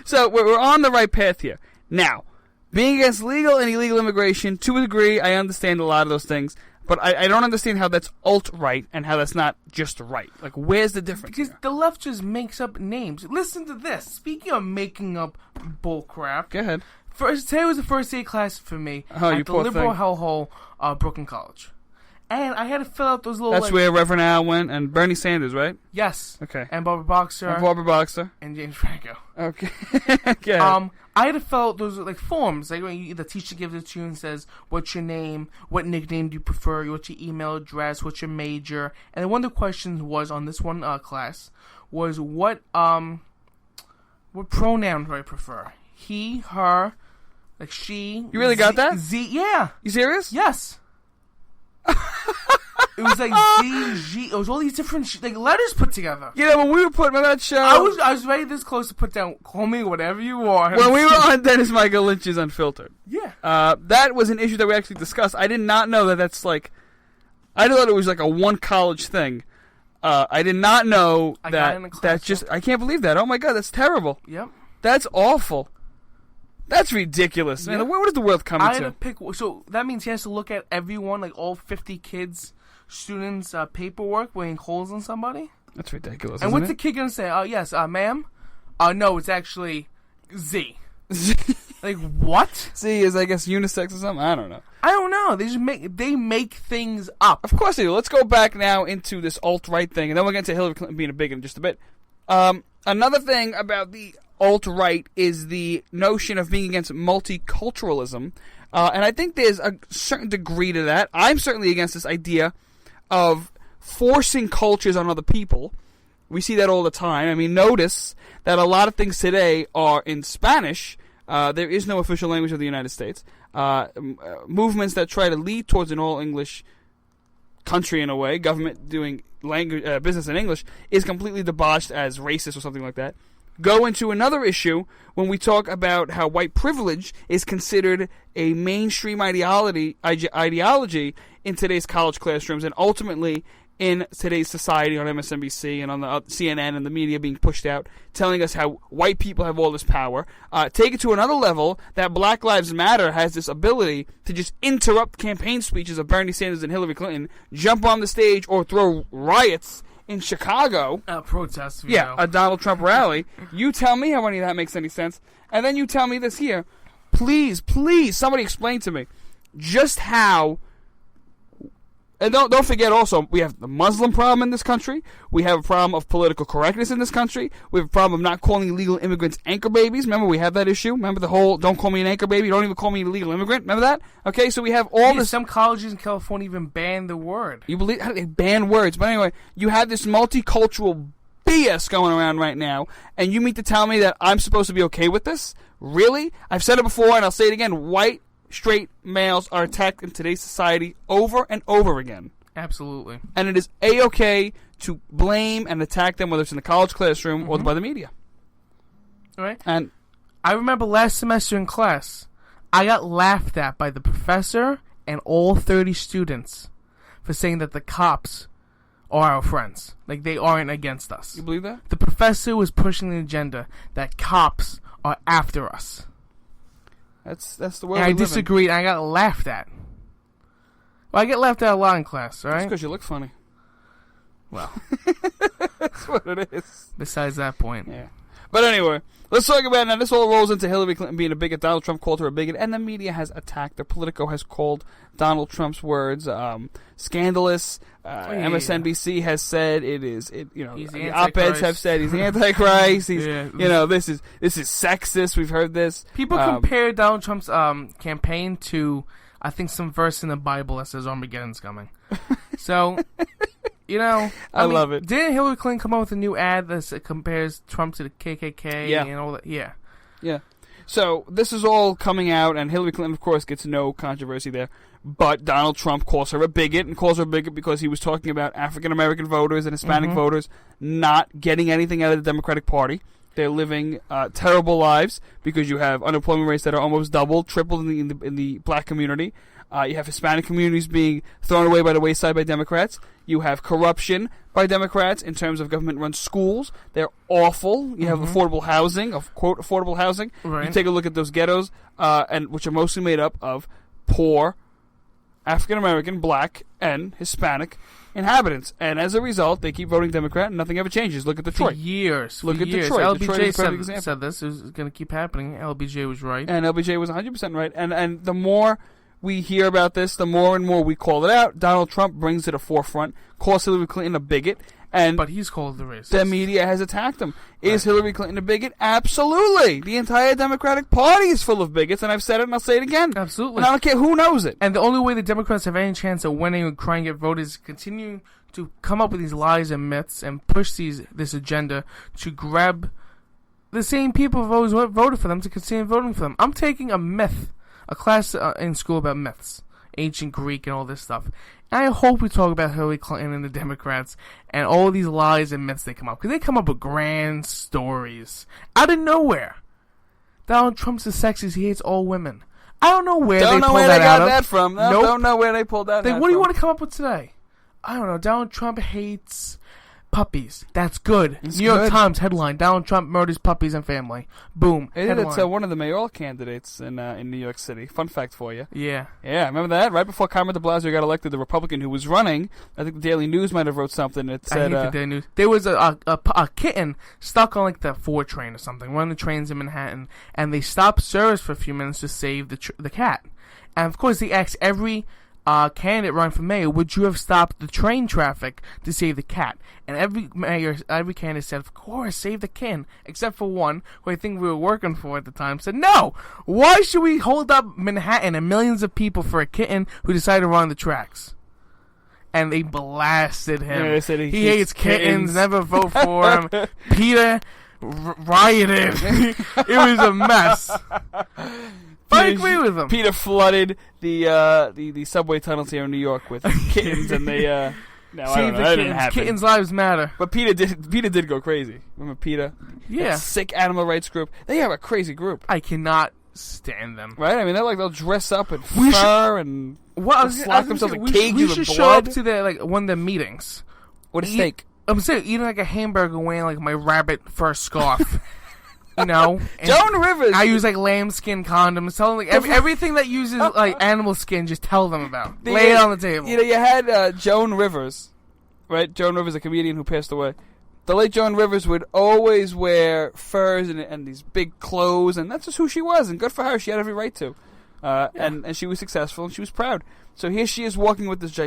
So we're on the right path here. Now, being against legal and illegal immigration, to a degree, I understand a lot of those things. But I don't understand how that's alt-right and how that's not just right. Like, where's the difference? Because the left just makes up names. Listen to this. Speaking of making up bullcrap. Go ahead. Today was the first day of class for me at the liberal hellhole, Brooklyn College. And I had to fill out those little... That's where Reverend Al went and Bernie Sanders, right? Yes. Okay. And Barbara Boxer. And James Franco. Okay. Okay. I had to fill out those forms. Like when the teacher gives it to you and says, "What's your name? What nickname do you prefer? What's your email address? What's your major?" And then one of the questions was on this one class was what pronoun do I prefer? He, her, like she. You really got that? Yeah. You serious? Yes. It was like Z, G. It was all these different letters put together. When we were putting on that show, I was ready this close to put down. Call me whatever you want. When we were on Dennis Michael Lynch's Unfiltered, yeah, that was an issue that we actually discussed. I did not know that's like. I thought it was like a one college thing. I did not know that's just. I can't believe that. Oh my god, that's terrible. Yep, that's awful. That's ridiculous, man. Yep. Where does the world come I into? had to pick. So that means he has to look at everyone, like all 50 kids. Students' paperwork weighing holes on somebody? That's ridiculous. And what's the kid gonna say? Yes, ma'am. No, it's actually Z. Like what? Z is, I guess, unisex or something. I don't know. I don't know. They make things up. Of course they do. Let's go back now into this alt-right thing, and then we'll get into Hillary Clinton being a bigot in just a bit. Another thing about the alt-right is the notion of being against multiculturalism, and I think there's a certain degree to that. I'm certainly against this idea of forcing cultures on other people. We see that all the time. I mean, notice that a lot of things today are in Spanish. There is no official language of the United States. Movements that try to lead towards an all-English country in a way, government doing language business in English, is completely debauched as racist or something like that. Go into another issue when we talk about how white privilege is considered a mainstream ideology in today's college classrooms and ultimately in today's society on MSNBC and on the CNN and the media being pushed out, telling us how white people have all this power. Take it to another level, that Black Lives Matter has this ability to just interrupt campaign speeches of Bernie Sanders and Hillary Clinton, jump on the stage or throw riots in Chicago. Protests. Yeah, a Donald Trump rally. You tell me how any of that makes any sense. And then you tell me this here. Please, somebody explain to me just how... And don't forget also, we have the Muslim problem in this country. We have a problem of political correctness in this country. We have a problem of not calling illegal immigrants anchor babies. Remember, we have that issue. Remember the whole, don't call me an anchor baby, don't even call me an illegal immigrant. Remember that? Okay, so we have all this... Some colleges in California even ban the word. You believe... How do they ban words? But anyway, you have this multicultural BS going around right now, and you mean to tell me that I'm supposed to be okay with this? Really? I've said it before, and I'll say it again. White straight males are attacked in today's society over and over again. Absolutely. And it is A-okay to blame and attack them, whether it's in the college classroom or by the media. All right. And I remember last semester in class, I got laughed at by the professor and all 30 students for saying that the cops are our friends. Like, they aren't against us. You believe that? The professor was pushing the agenda that cops are after us. That's the world And I we live in. disagreed, and I got laughed at. Well, I get laughed at a lot in class, all right? That's because you look funny. Well. That's what it is. Besides that point. Yeah. But anyway, let's talk about now. This all rolls into Hillary Clinton being a bigot. Donald Trump called her a bigot, and the media has attacked her. Politico has called Donald Trump's words scandalous. MSNBC has said it is. The op-eds have said he's the Antichrist. He's this is sexist. We've heard this. People compare Donald Trump's campaign to, I think, some verse in the Bible that says Armageddon's coming. So. I mean, love it. Didn't Hillary Clinton come up with a new ad that compares Trump to the KKK and all that? Yeah. Yeah. So this is all coming out, and Hillary Clinton, of course, gets no controversy there. But Donald Trump calls her a bigot, and calls her a bigot because he was talking about African-American voters and Hispanic voters not getting anything out of the Democratic Party. They're living terrible lives because you have unemployment rates that are almost doubled, tripled in the black community. You have Hispanic communities being thrown away by the wayside by Democrats. You have corruption by Democrats in terms of government-run schools. They're awful. You have affordable housing, quote, affordable housing. Right. You take a look at those ghettos, and which are mostly made up of poor African-American, black, and Hispanic inhabitants. And as a result, they keep voting Democrat, and nothing ever changes. Look at Detroit. For years. Look at years. Detroit. Detroit is a perfect LBJ example. said this. It was going to keep happening. LBJ was right. And LBJ was 100% right. And the more we hear about this, the more and more we call it out. Donald Trump brings it to the forefront, calls Hillary Clinton a bigot, but he's called the racist. The media has attacked him. Is Hillary Clinton a bigot? Absolutely. The entire Democratic Party is full of bigots, and I've said it and I'll say it again. Absolutely. And I don't care who knows it. And the only way the Democrats have any chance of winning and trying to get voted is continue to come up with these lies and myths and push this agenda to grab the same people who've always voted for them to continue voting for them. I'm taking a class in school about myths, ancient Greek and all this stuff. And I hope we talk about Hillary Clinton and the Democrats and all these lies and myths they come up. Because they come up with grand stories out of nowhere. Donald Trump's the sexiest. He hates all women. I don't know where they pulled that out of. Don't know where they got that from. No, Don't know where they pulled that What do you want to come up with today? I don't know. Donald Trump hates puppies. That's good. New York Times headline: Donald Trump murders puppies and family. Boom. It's one of the mayoral candidates in New York City. Fun fact for you. Yeah. Yeah, remember that? Right before Carmen de Blasio got elected, the Republican who was running, I think the Daily News might have wrote something that said... I hate the Daily News. There was a kitten stuck on like the 4 train or something, one of the trains in Manhattan, and they stopped service for a few minutes to save the cat. And of course they asked every candidate running for mayor, would you have stopped the train traffic to save the cat? And every candidate said, of course, save the kitten, except for one, who I think we were working for at the time, said, no! Why should we hold up Manhattan and millions of people for a kitten who decided to run the tracks? And they blasted him. Yeah, they said he hates kittens, never vote for him. Peter rioted. It was a mess. I agree with him. Peter flooded the subway tunnels here in New York with kittens, and they no, I don't know. That didn't happen. Kittens' lives matter. But Peter did go crazy. Remember Peter? Yeah. That sick animal rights group. They have a crazy group. I cannot stand them. Right? I mean, they'll dress up in fur and lock themselves in cages with blood. We should show up to one of the meetings. What a steak. I'm saying eating like a hamburger, wearing like my rabbit fur scarf. You know, Joan Rivers. I use like lambskin condoms. Tell them like everything that uses like animal skin. Just tell them about. Lay it on the table. You know, you had Joan Rivers, right? Joan Rivers, a comedian who passed away. The late Joan Rivers would always wear furs and these big clothes, and that's just who she was. And good for her. She had every right to. And she was successful, and she was proud. So here she is walking with this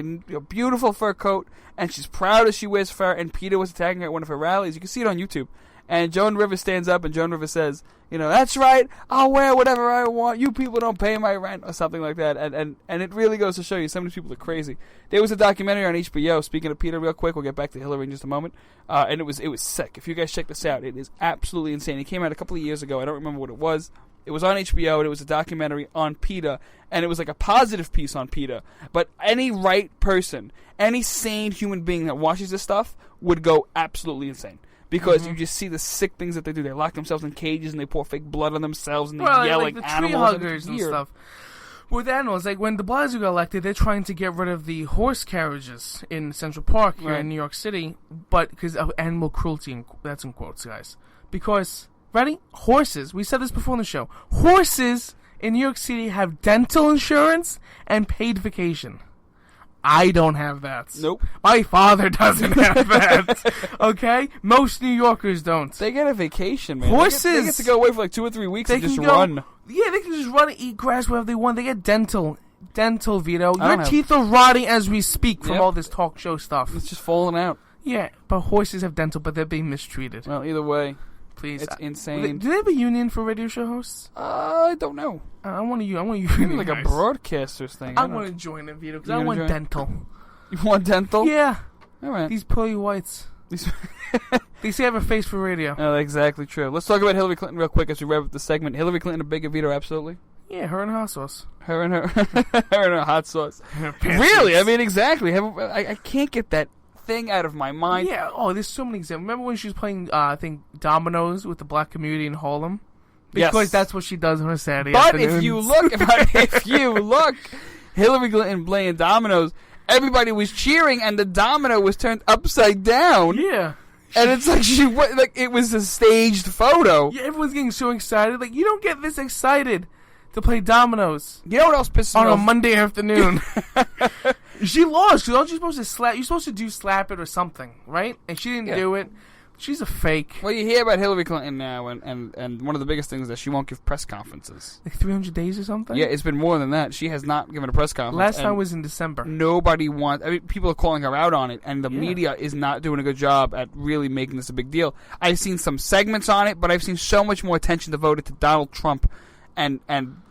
beautiful fur coat, and she's proud as she wears fur. And Peter was attacking her at one of her rallies. You can see it on YouTube. And Joan Rivers stands up, and Joan Rivers says, that's right, I'll wear whatever I want, you people don't pay my rent, or something like that. And it really goes to show you, some of these people are crazy. There was a documentary on HBO, speaking of Peter real quick, we'll get back to Hillary in just a moment, and it was sick. If you guys check this out, it is absolutely insane. It came out a couple of years ago, I don't remember what it was, It was on HBO, and it was a documentary on PETA, and it was like a positive piece on PETA. But any right person, any sane human being that watches this stuff would go absolutely insane. Because you just see the sick things that they do. They lock themselves in cages, and they pour fake blood on themselves, and they yell like like the animals. tree huggers and stuff. With animals, like when de Blasio got elected, they're trying to get rid of the horse carriages in Central Park here in New York City, but because of animal cruelty, that's in quotes, guys. Because, ready? Horses, we said this before on the show, horses in New York City have dental insurance and paid vacation. I don't have that. Nope. My father doesn't have that. Okay? Most New Yorkers don't. They get a vacation, man. Horses. They get to go away for like 2 or 3 weeks and just run. Yeah, they can just run and eat grass wherever they want. They get dental, Vito. Your teeth are rotting as we speak from all this talk show stuff. It's just falling out. Yeah, but horses have dental, but they're being mistreated. Well, either way, please, it's insane. Do they have a union for radio show hosts? I don't know. I want to Maybe like a broadcaster's thing. I want to join it, Vito, because I want dental. You want dental? Yeah. All right. These pearly whites. They say I have a face for radio. Oh, exactly true. Let's talk about Hillary Clinton real quick as we wrap up the segment. Hillary Clinton, a big Vito, absolutely. Yeah, her and her hot sauce. Her and her hot sauce. Really? I mean, exactly. I can't get that thing out of my mind. Yeah. Oh, there's so many examples. Remember when she was playing, I think, dominoes with the black community in Harlem? Because that's what she does on a Saturday afternoon. But if you look, Hillary Clinton playing dominoes, everybody was cheering, and the domino was turned upside down. Yeah. And it's like it was a staged photo. Yeah, everyone's getting so excited. Like, you don't get this excited to play dominoes. You know what else pisses me off? On a Monday afternoon. She lost, because aren't you supposed to slap? You're supposed to do slap it or something, right? And she didn't do it. She's a fake. Well, you hear about Hillary Clinton now, and one of the biggest things is that she won't give press conferences. Like 300 days or something? Yeah, it's been more than that. She has not given a press conference. Last time was in December. Nobody wants... I mean, people are calling her out on it, and the media is not doing a good job at really making this a big deal. I've seen some segments on it, but I've seen so much more attention devoted to Donald Trump and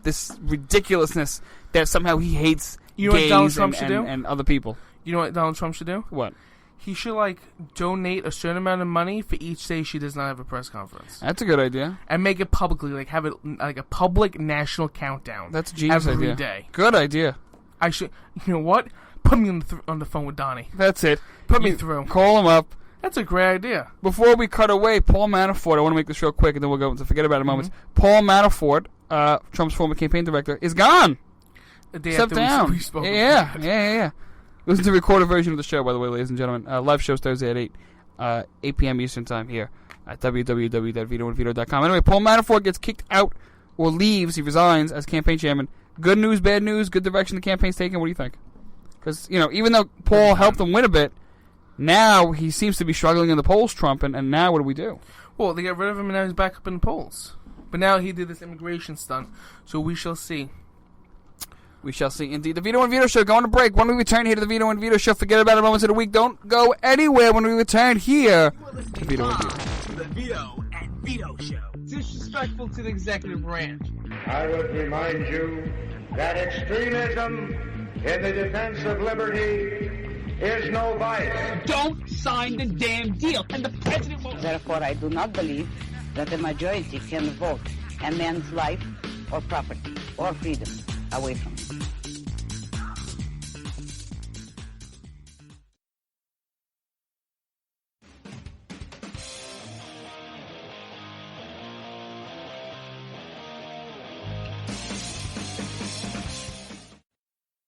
this ridiculousness that somehow he hates gays Donald Trump should do? And other people. You know what Donald Trump should do? What? He should, donate a certain amount of money for each day she does not have a press conference. That's a good idea. And make it publicly, have it like a public national countdown. That's a genius idea. Every day. Good idea. I should, you know what? Put me on the phone with Donnie. That's it. Put me through. Call him up. That's a great idea. Before we cut away, Paul Manafort, I want to make this real quick and then we'll go into forget about it moments. Paul Manafort, Trump's former campaign director, is gone. The day Stepped after down. we spoke. Yeah. Listen to the recorded version of the show, by the way, ladies and gentlemen. Live shows Thursday at 8 p.m. Eastern Time here at www.vitoandvito.com. Anyway, Paul Manafort gets kicked out or leaves. He resigns as campaign chairman. Good news, bad news, good direction the campaign's taking. What do you think? Because, even though Paul helped them win a bit, now he seems to be struggling in the polls, Trump, and now what do we do? Well, they got rid of him and now he's back up in the polls. But now he did this immigration stunt, so we shall see. We shall see. Indeed. The Vito and Vito Show. Going to break. When we return here to the Vito and Vito Show, forget about it moments of the week. Don't go anywhere when we return here to Vito and Vito. To the Vito and Vito Show. Disrespectful to the executive branch. I would remind you that extremism in the defense of liberty is no vice. Don't sign the damn deal, and the president won't. Therefore, I do not believe that the majority can vote a man's life or property or freedom away from him.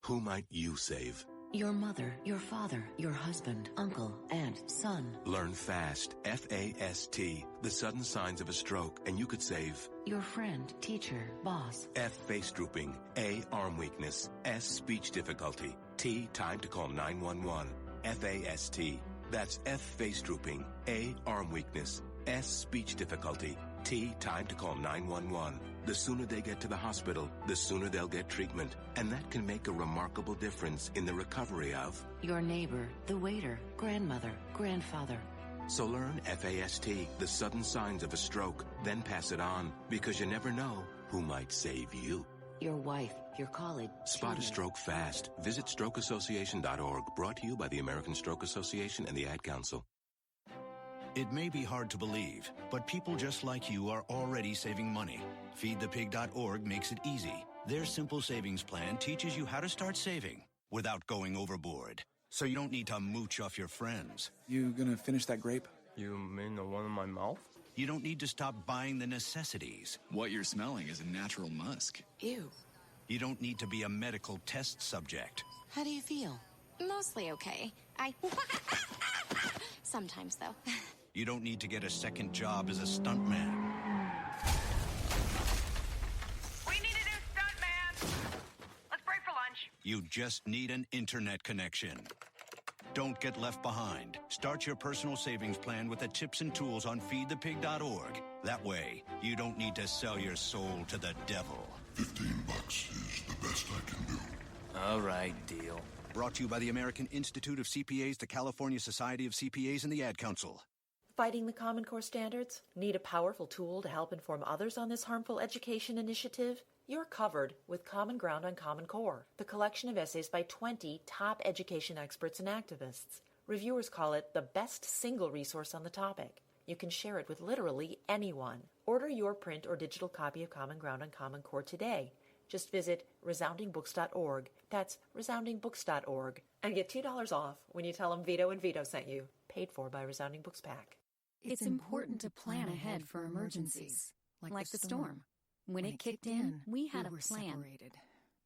Who might you save? Your mother, your father, your husband, uncle, aunt, son. Learn FAST, F-A-S-T, the sudden signs of a stroke, and you could save. Your friend, teacher, boss. F, face drooping. A, arm weakness. S, speech difficulty. T, time to call 911. F-A-S-T. That's F, face drooping. A, arm weakness. S, speech difficulty. T, time to call 911. The sooner they get to the hospital, the sooner they'll get treatment. And that can make a remarkable difference in the recovery of your neighbor, the waiter, grandmother, grandfather. So learn FAST, the sudden signs of a stroke, then pass it on, because you never know who might save you. Your wife, your colleague. Spot a stroke fast. Visit strokeassociation.org. Brought to you by the American Stroke Association and the Ad Council. It may be hard to believe, but people just like you are already saving money. FeedThePig.org makes it easy. Their simple savings plan teaches you how to start saving without going overboard. So you don't need to mooch off your friends. You gonna finish that grape? You mean the one in my mouth? You don't need to stop buying the necessities. What you're smelling is a natural musk. Ew. You don't need to be a medical test subject. How do you feel? Mostly okay. Sometimes, though. You don't need to get a second job as a stuntman. We need a new stuntman. Let's break for lunch. You just need an internet connection. Don't get left behind. Start your personal savings plan with the tips and tools on feedthepig.org. That way, you don't need to sell your soul to the devil. $15 is the best I can do. All right, deal. Brought to you by the American Institute of CPAs, the California Society of CPAs, and the Ad Council. Fighting the Common Core standards? Need a powerful tool to help inform others on this harmful education initiative? You're covered with Common Ground on Common Core, the collection of essays by 20 top education experts and activists. Reviewers call it the best single resource on the topic. You can share it with literally anyone. Order your print or digital copy of Common Ground on Common Core today. Just visit resoundingbooks.org. That's resoundingbooks.org. And get $2 off when you tell them Vito and Vito sent you. Paid for by Resounding Books Pack. It's important to plan ahead for emergencies, like the storm. When it kicked in, we had a plan. Separated.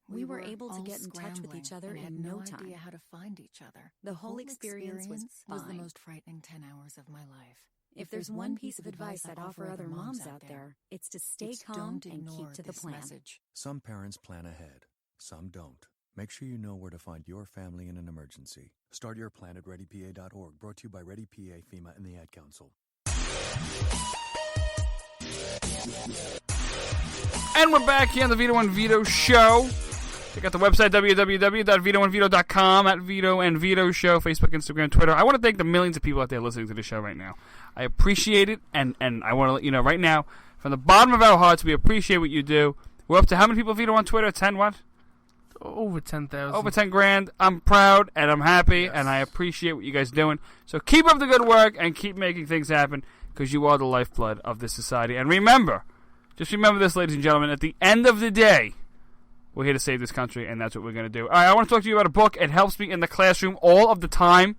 We were able to get in touch with each other in no time. Idea how to find each other. The whole experience was the fine. most frightening 10 hours of my life. If there's one piece of advice I'd offer other moms out there, it's to stay calm and keep to the plan. Message. Some parents plan ahead, some don't. Make sure you know where to find your family in an emergency. Start your plan at ReadyPA.org, brought to you by ReadyPA, FEMA, and the Ad Council. And we're back here on the Vito and Vito Show. Check out the website, www.vitoandvito.com, at Vito and Vito Show, Facebook, Instagram, Twitter. I want to thank the millions of people out there listening to the show right now. I appreciate it, and I want to let you know right now, from the bottom of our hearts, we appreciate what you do. We're up to how many people, Vito, on Twitter? 10 what? Over 10,000. Over 10 grand. I'm proud, and I'm happy, and I appreciate what you guys are doing. So keep up the good work, and keep making things happen, because you are the lifeblood of this society. And remember, just remember this, ladies and gentlemen, at the end of the day, we're here to save this country, and that's what we're going to do. All right, I want to talk to you about a book. It helps me in the classroom all of the time.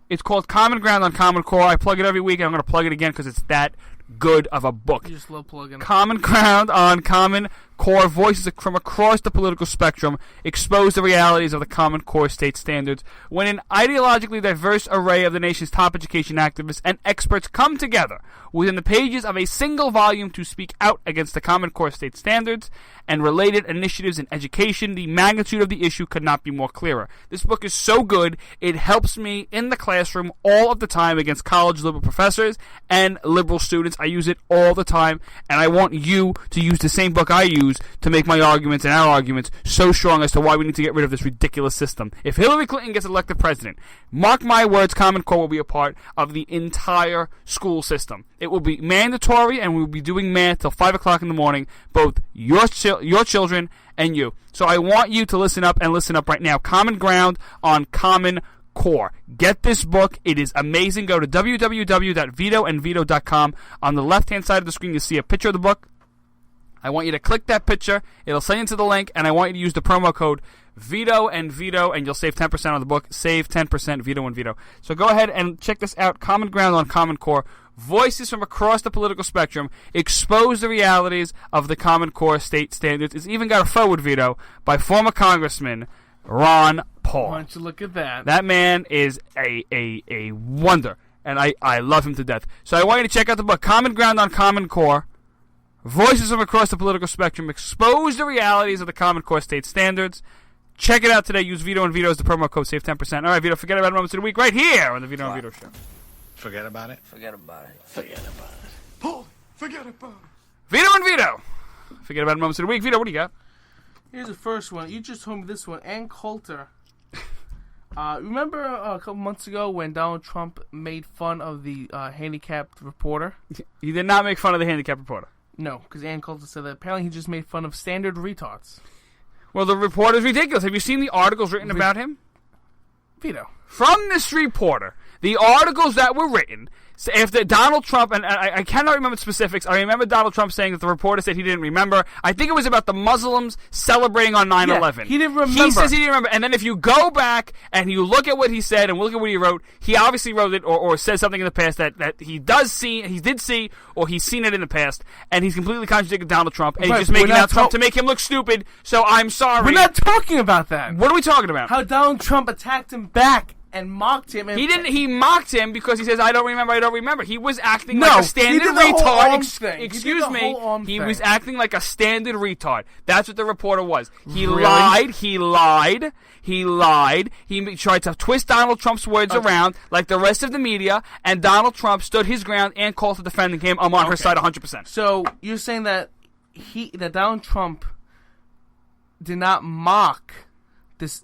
It's called Common Ground on Common Core. I plug it every week, and I'm going to plug it again because it's that good of a book. You just love plugging it. Common Ground on Common Core. Voices from across the political spectrum expose the realities of the Common Core state standards. When an ideologically diverse array of the nation's top education activists and experts come together within the pages of a single volume to speak out against the Common Core state standards and related initiatives in education, the magnitude of the issue could not be more clearer. This book is so good, it helps me in the classroom all of the time against college liberal professors and liberal students. I use it all the time, and I want you to use the same book I use to make my arguments and our arguments so strong as to why we need to get rid of this ridiculous system. If Hillary Clinton gets elected president, mark my words, Common Core will be a part of the entire school system. It will be mandatory, and we will be doing math till 5 o'clock in the morning, both your children and you. So I want you to listen up, and listen up right now. Common Ground on Common Core. Get this book. It is amazing. Go to www.vitoandvito.com. On the left-hand side of the screen, you'll see a picture of the book. I want you to click that picture. It'll send you to the link, and I want you to use the promo code Vito and Vito, and you'll save 10% on the book. Save 10%, Vito and Vito. So go ahead and check this out. Common Ground on Common Core. Voices from across the political spectrum expose the realities of the Common Core state standards. It's even got a forward, Vito, by former Congressman Ron Paul. Why don't you look at that? That man is a wonder, and I love him to death. So I want you to check out the book, Common Ground on Common Core. Voices from across the political spectrum expose the realities of the Common Core state standards. Check it out today. Use Vito and Vito as the promo code. Save 10%. All right, Vito, forget about moments of the week right here on the Vito and Vito Show. Forget about it? Forget about it. Forget about it. Paul, forget about it. Vito and Vito. Forget about moments of the week. Vito, what do you got? Here's the first one. You just told me this one. Ann Coulter. Remember a couple months ago when Donald Trump made fun of the handicapped reporter? He did not make fun of the handicapped reporter. No, because Ann Coulter said that apparently he just made fun of standard retards. Well, the reporter's ridiculous. Have you seen the articles written about him? Vito. from this reporter, the articles that were written after Donald Trump, and I cannot remember specifics. I remember Donald Trump saying that the reporter said he didn't remember. I think it was about the Muslims celebrating on 9/11. Yeah, he didn't remember. He says he didn't remember. And then if you go back and you look at what he said and look at what he wrote, he obviously wrote it or said something in the past that he did see, or he's seen it in the past, and he's completely contradicted Donald Trump, and he's just making out Trump to make him look stupid. So I'm sorry. We're not talking about that. What are we talking about? How Donald Trump attacked him back and mocked him. And he didn't. He mocked him because he says, "I don't remember." He was acting like a standard retard. Excuse me. He was acting like a standard retard. That's what the reporter was. He lied. He lied. He lied. He tried to twist Donald Trump's words around like the rest of the media, and Donald Trump stood his ground and called for defending him. I'm on her side 100%. So you're saying that that Donald Trump did not mock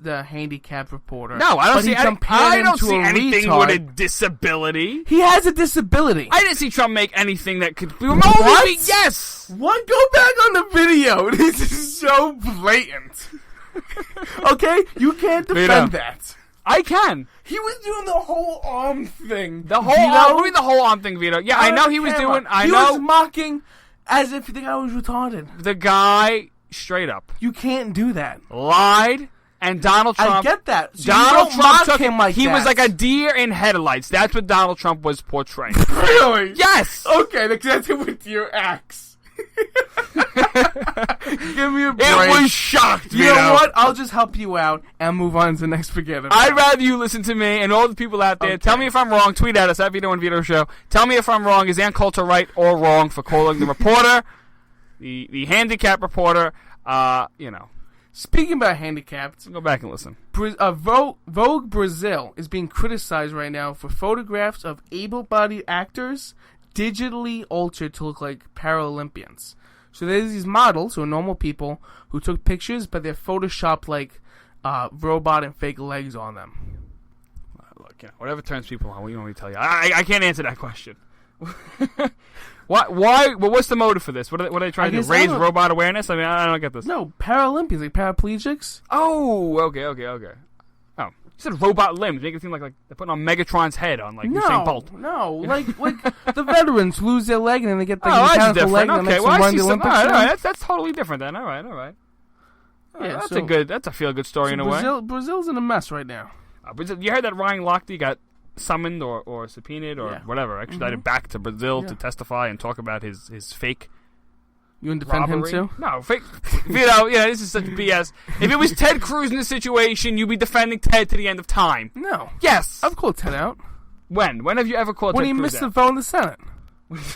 the handicapped reporter. No, I don't see. I don't see anything retard. with a disability. He has a disability. I didn't see Trump make anything that could be What? Yes. What? Go back on the video. This is so blatant. Okay, you can't defend that. I can. He was doing the whole arm thing. The whole arm. What do you mean the whole arm thing, Vito? Yeah, I know he was doing. He was mocking as if the guy was retarded. The guy, straight up, you can't do that. Lied. And Donald Trump. I get that. So Donald Trump took him like he that. was like a deer in headlights. That's what Donald Trump was portraying. Really? Yes. Okay, that's it with your axe. Give me a break. It was shocked. You know what? I'll just help you out and move on to the next forget. I'd rather you listen to me and all the people out there. Okay. Tell me if I'm wrong. Tweet at us at Vito and Vito Show. Tell me if I'm wrong. Is Ann Coulter right or wrong for calling the reporter, the handicapped reporter? You know. Speaking about handicapped, go back and listen. Vogue Brazil is being criticized right now for photographs of able-bodied actors digitally altered to look like Paralympians. So there's these models who are normal people who took pictures, but they're photoshopped like robot and fake legs on them. Look, whatever turns people on, what do you want me to tell you? I can't answer that question. Why? Well, what's the motive for this? What are they trying to do? Raise robot awareness? I mean, I don't get this. No, Paralympians, like paraplegics. Oh, okay. Oh, you said robot limbs. Make it seem like they're putting on Megatron's head on Usain Bolt. No, like the veterans lose their leg and then they get the mechanical leg and makes them run the Olympics. All right, that's totally different then. All right. Yeah, that's a feel-good story in a way. Brazil's in a mess right now. You heard that Ryan Lochte got summoned or subpoenaed or whatever, extradited back to Brazil to testify and talk about his fake. You want to defend robbery? him too? No, fake. Vito, this is such BS. If it was Ted Cruz in this situation, you'd be defending Ted to the end of time. No. Yes. I've called Ted out. When? When have you ever called Ted Cruz out? When he missed the vote in the Senate.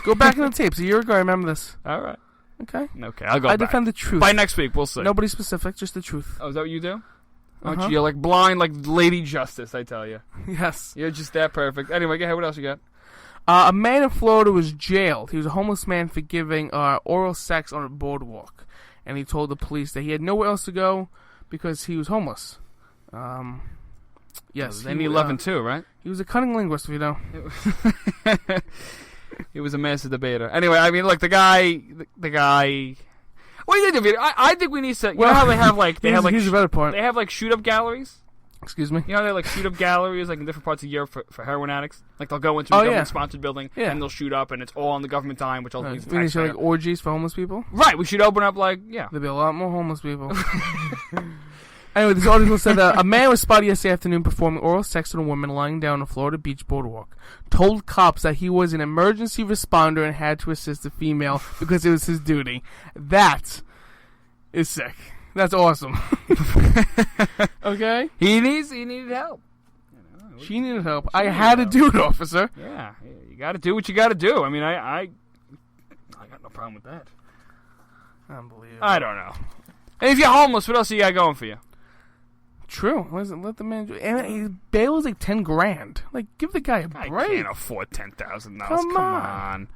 Go back in the tapes. A year ago, I remember this. All right. Okay, I'll go back. I defend the truth. By next week, we'll see. Nobody specific, just the truth. Oh, is that what you do? Aren't you? You're like blind, like Lady Justice, I tell you. Yes. You're just that perfect. Anyway, go ahead. What else you got? A man in Florida was jailed. He was a homeless man for giving oral sex on a boardwalk. And he told the police that he had nowhere else to go because he was homeless. Yes. Then he 11 too, right? He was a cunning linguist, you know. He was a master debater. Anyway, I mean, look, the guy. What do you think, Vito? I think we need to. You know how they have here's the better part. They have like shoot up galleries. Excuse me? You know, they like shoot up galleries like in different parts of Europe for heroin addicts. Like they'll go into a government-sponsored building and they'll shoot up, and it's all on the government dime, which ultimately we need to like orgies for homeless people? Right, we should open up there'll be a lot more homeless people. Anyway, this article said a man was spotted yesterday afternoon performing oral sex on a woman lying down on a Florida beach boardwalk. Told cops that he was an emergency responder and had to assist the female because it was his duty. That is sick. That's awesome. Okay? He needed help. She needed help. I had to do it, officer. Yeah, you got to do what you got to do. I mean, I got no problem with that. Unbelievable. I don't know. And if you're homeless, what else you got going for you? True. Let the man do it. And his bail is like $10,000. Like, give the guy a break. I can't afford $10,000. Come on.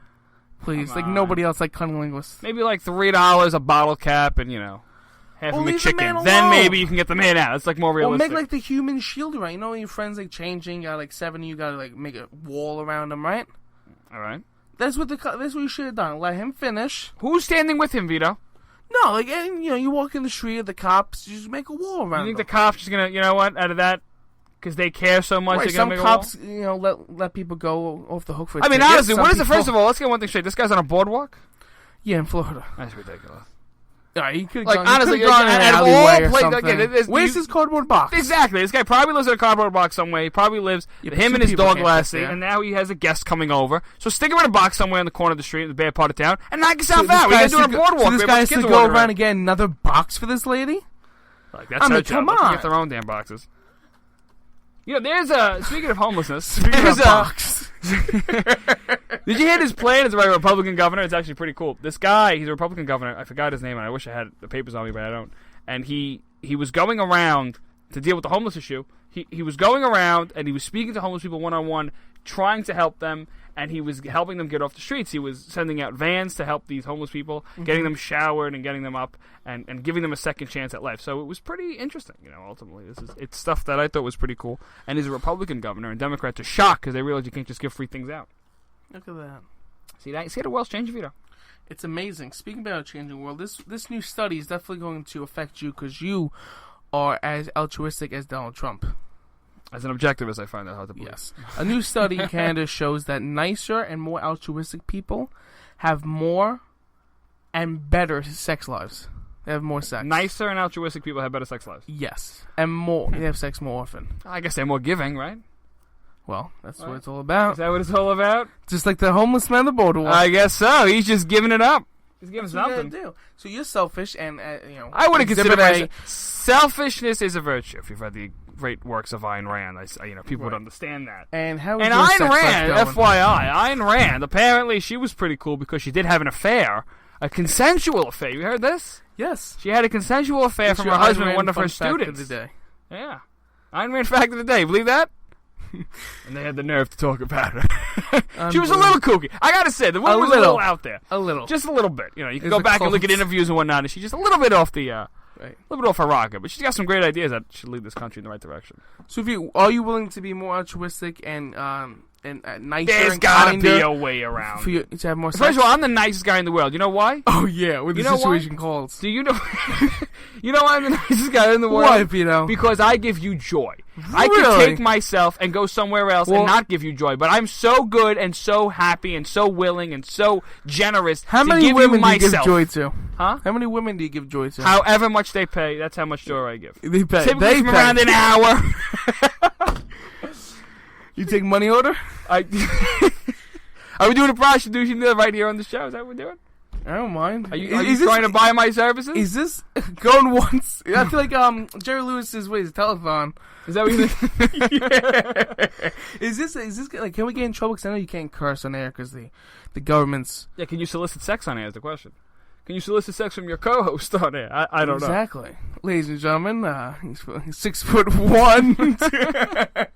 Please, like nobody else, like cunning linguists. Maybe like $3 a bottle cap and, half of a chicken. Then maybe you can get the man out. It's like more realistic. Or make like the human shield around. You know when your friends like changing, you got like 7 of you gotta like make a wall around them, right? Alright. That's what you should have done. Let him finish. Who's standing with him, Vito? No, like, you walk in the street of the cops, you just make a wall around You think them. the cops just gonna, you know what, out of that Because they care so much. Right, They're some gonna make a wall? cops, let people go off the hook for. I mean, tickets. honestly, Some what is the people- first of all? Let's get one thing straight. This guy's on a boardwalk. Yeah, in Florida. That's ridiculous. Yeah, he could Like, honestly, gone in an out of all alleyway or places, something. okay, Where's his cardboard box? Exactly. This guy probably lives in a cardboard box somewhere. He probably lives Yeah, with but him two and his people dog can't last fit thing, there. and now he has a guest coming over. So stick him in a box somewhere in the corner of the street, in the bad part of town, and knock yourself out. We're doing a boardwalk. So this We have a guy bunch has of to kids go walking around and get another box for this lady? Like, that's I mean, her job. come Let them on. get their own damn boxes. You know, there's a... Speaking of homelessness... Speaking there's of box. Did you hear his plan as a Republican governor? It's actually pretty cool. This guy, he's a Republican governor. I forgot his name, and I wish I had the papers on me, but I don't. And he was going around to deal with the homeless issue. He was going around, and he was speaking to homeless people one-on-one, trying to help them, and he was helping them get off the streets. He was sending out vans to help these homeless people, getting them showered and getting them up, and giving them a second chance at life. So it was pretty interesting, ultimately. It's stuff that I thought was pretty cool. And he's a Republican governor, and Democrats are shocked because they realize you can't just give free things out. Look at that. See how the world's changing, Vito? It's amazing. Speaking about a changing world, this new study is definitely going to affect you because you are as altruistic as Donald Trump. As an objectivist, I find that hard to believe. Yes. A new study in Canada shows that nicer and more altruistic people have more and better sex lives. They have more sex. Nicer and altruistic people have better sex lives. Yes. And more. They have sex more often. I guess they're more giving, right? Well, that's what it's all about. Is that what it's all about? Just like the homeless man on the boardwalk. I guess so. He's just giving it up. He's giving That's what you something. gotta do. So you're selfish, and I wouldn't consider exhibit myself. Selfishness is a virtue. If you've read the great works of Ayn Rand, people would understand that. And how? And is your Ayn sex life Rand, going? FYI, Ayn Rand. Apparently, she was pretty cool because she did have an affair, a consensual affair. You heard this? Yes. She had a consensual affair It's from your her husband Ayn and one Rand of her fun fact of students. the day. Yeah, Ayn Rand fact of the day. Believe that? And they had the nerve to talk about her. She was a little kooky. I gotta say, the woman was a little out there. A little. Just a little bit. You can It's go a back and look at cult. interviews and whatnot, and she's just a little bit off the, Right. a little bit off her rocker. But she's got some great ideas that should lead this country in the right direction. So, are you willing to be more altruistic and nicer? There's and gotta kinder be a way around. for you to have more sex? First of all, I'm the nicest guy in the world. You know why? Oh yeah, when the You know situation why? calls. Do you know? You know why I'm the nicest guy in the world? Why, Vito? Because I give you joy. I Really? could take myself and go somewhere else Well- and not give you joy, but I'm so good and so happy and so willing and so generous How to many give women you do you give myself. joy to? Huh? How many women do you give joy to? However much they pay, that's how much joy I give. They pay. Typically They from pay. around an hour. You take money order? Are we doing a prostitution deal right here on the show? Is that what we're doing? I don't mind. Are you trying to buy my services? Is this going once? I feel like Jerry Lewis's telethon. Is that what you think? Yeah. Is this like? Can we get in trouble? Because I know you can't curse on air because the government's. Yeah, can you solicit sex on air is the question. Can you solicit sex from your co-host on air? I don't know. Exactly. Ladies and gentlemen, he's 6'1".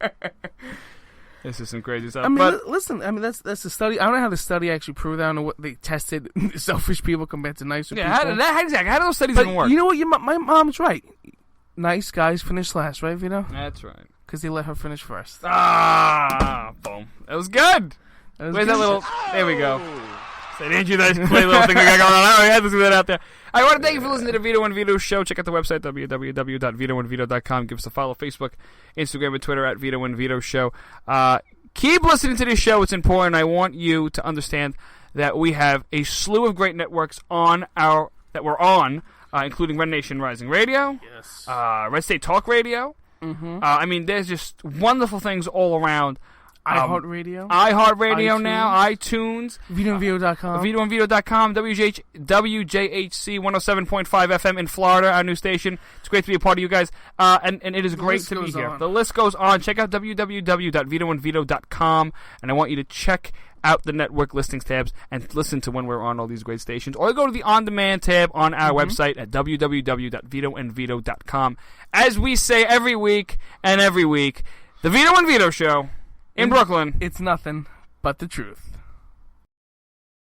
This is some crazy stuff. I mean, but listen. I mean, that's the study. I don't know how the study actually proved. I don't know what they tested selfish people compared to nicer people. how do those studies But even work? you know what? My mom's right. Nice guys finish last, right, Vito? That's right. Because they let her finish first. Boom. That was good. Where's good. that little... There we go. That Angie, that play little thing we got going on. I had to see that out there. I want to thank you for listening to the Vito and Vito Show. Check out the website, www.vitoandvito.com. Give us a follow, Facebook, Instagram, and Twitter at Vito and Vito Show. Keep listening to this show. It's important. I want you to understand that we have a slew of great networks that we're on, including Red Nation Rising Radio, yes, Red State Talk Radio. Mm-hmm. I mean, there's just wonderful things all around. iHeartRadio. iHeartRadio now, iTunes. VitoandVito.com. VitoandVito.com. WJHC 107.5 FM in Florida, our new station. It's great to be a part of you guys. And it is great to be here. on. The list goes on. Check out www.vitoandvito.com. And I want you to check out the network listings tabs and listen to when we're on all these great stations. Or go to the on-demand tab on our website at www.vitoandvito.com. As we say every week, the Vito and Vito Show in Brooklyn. It's nothing but the truth.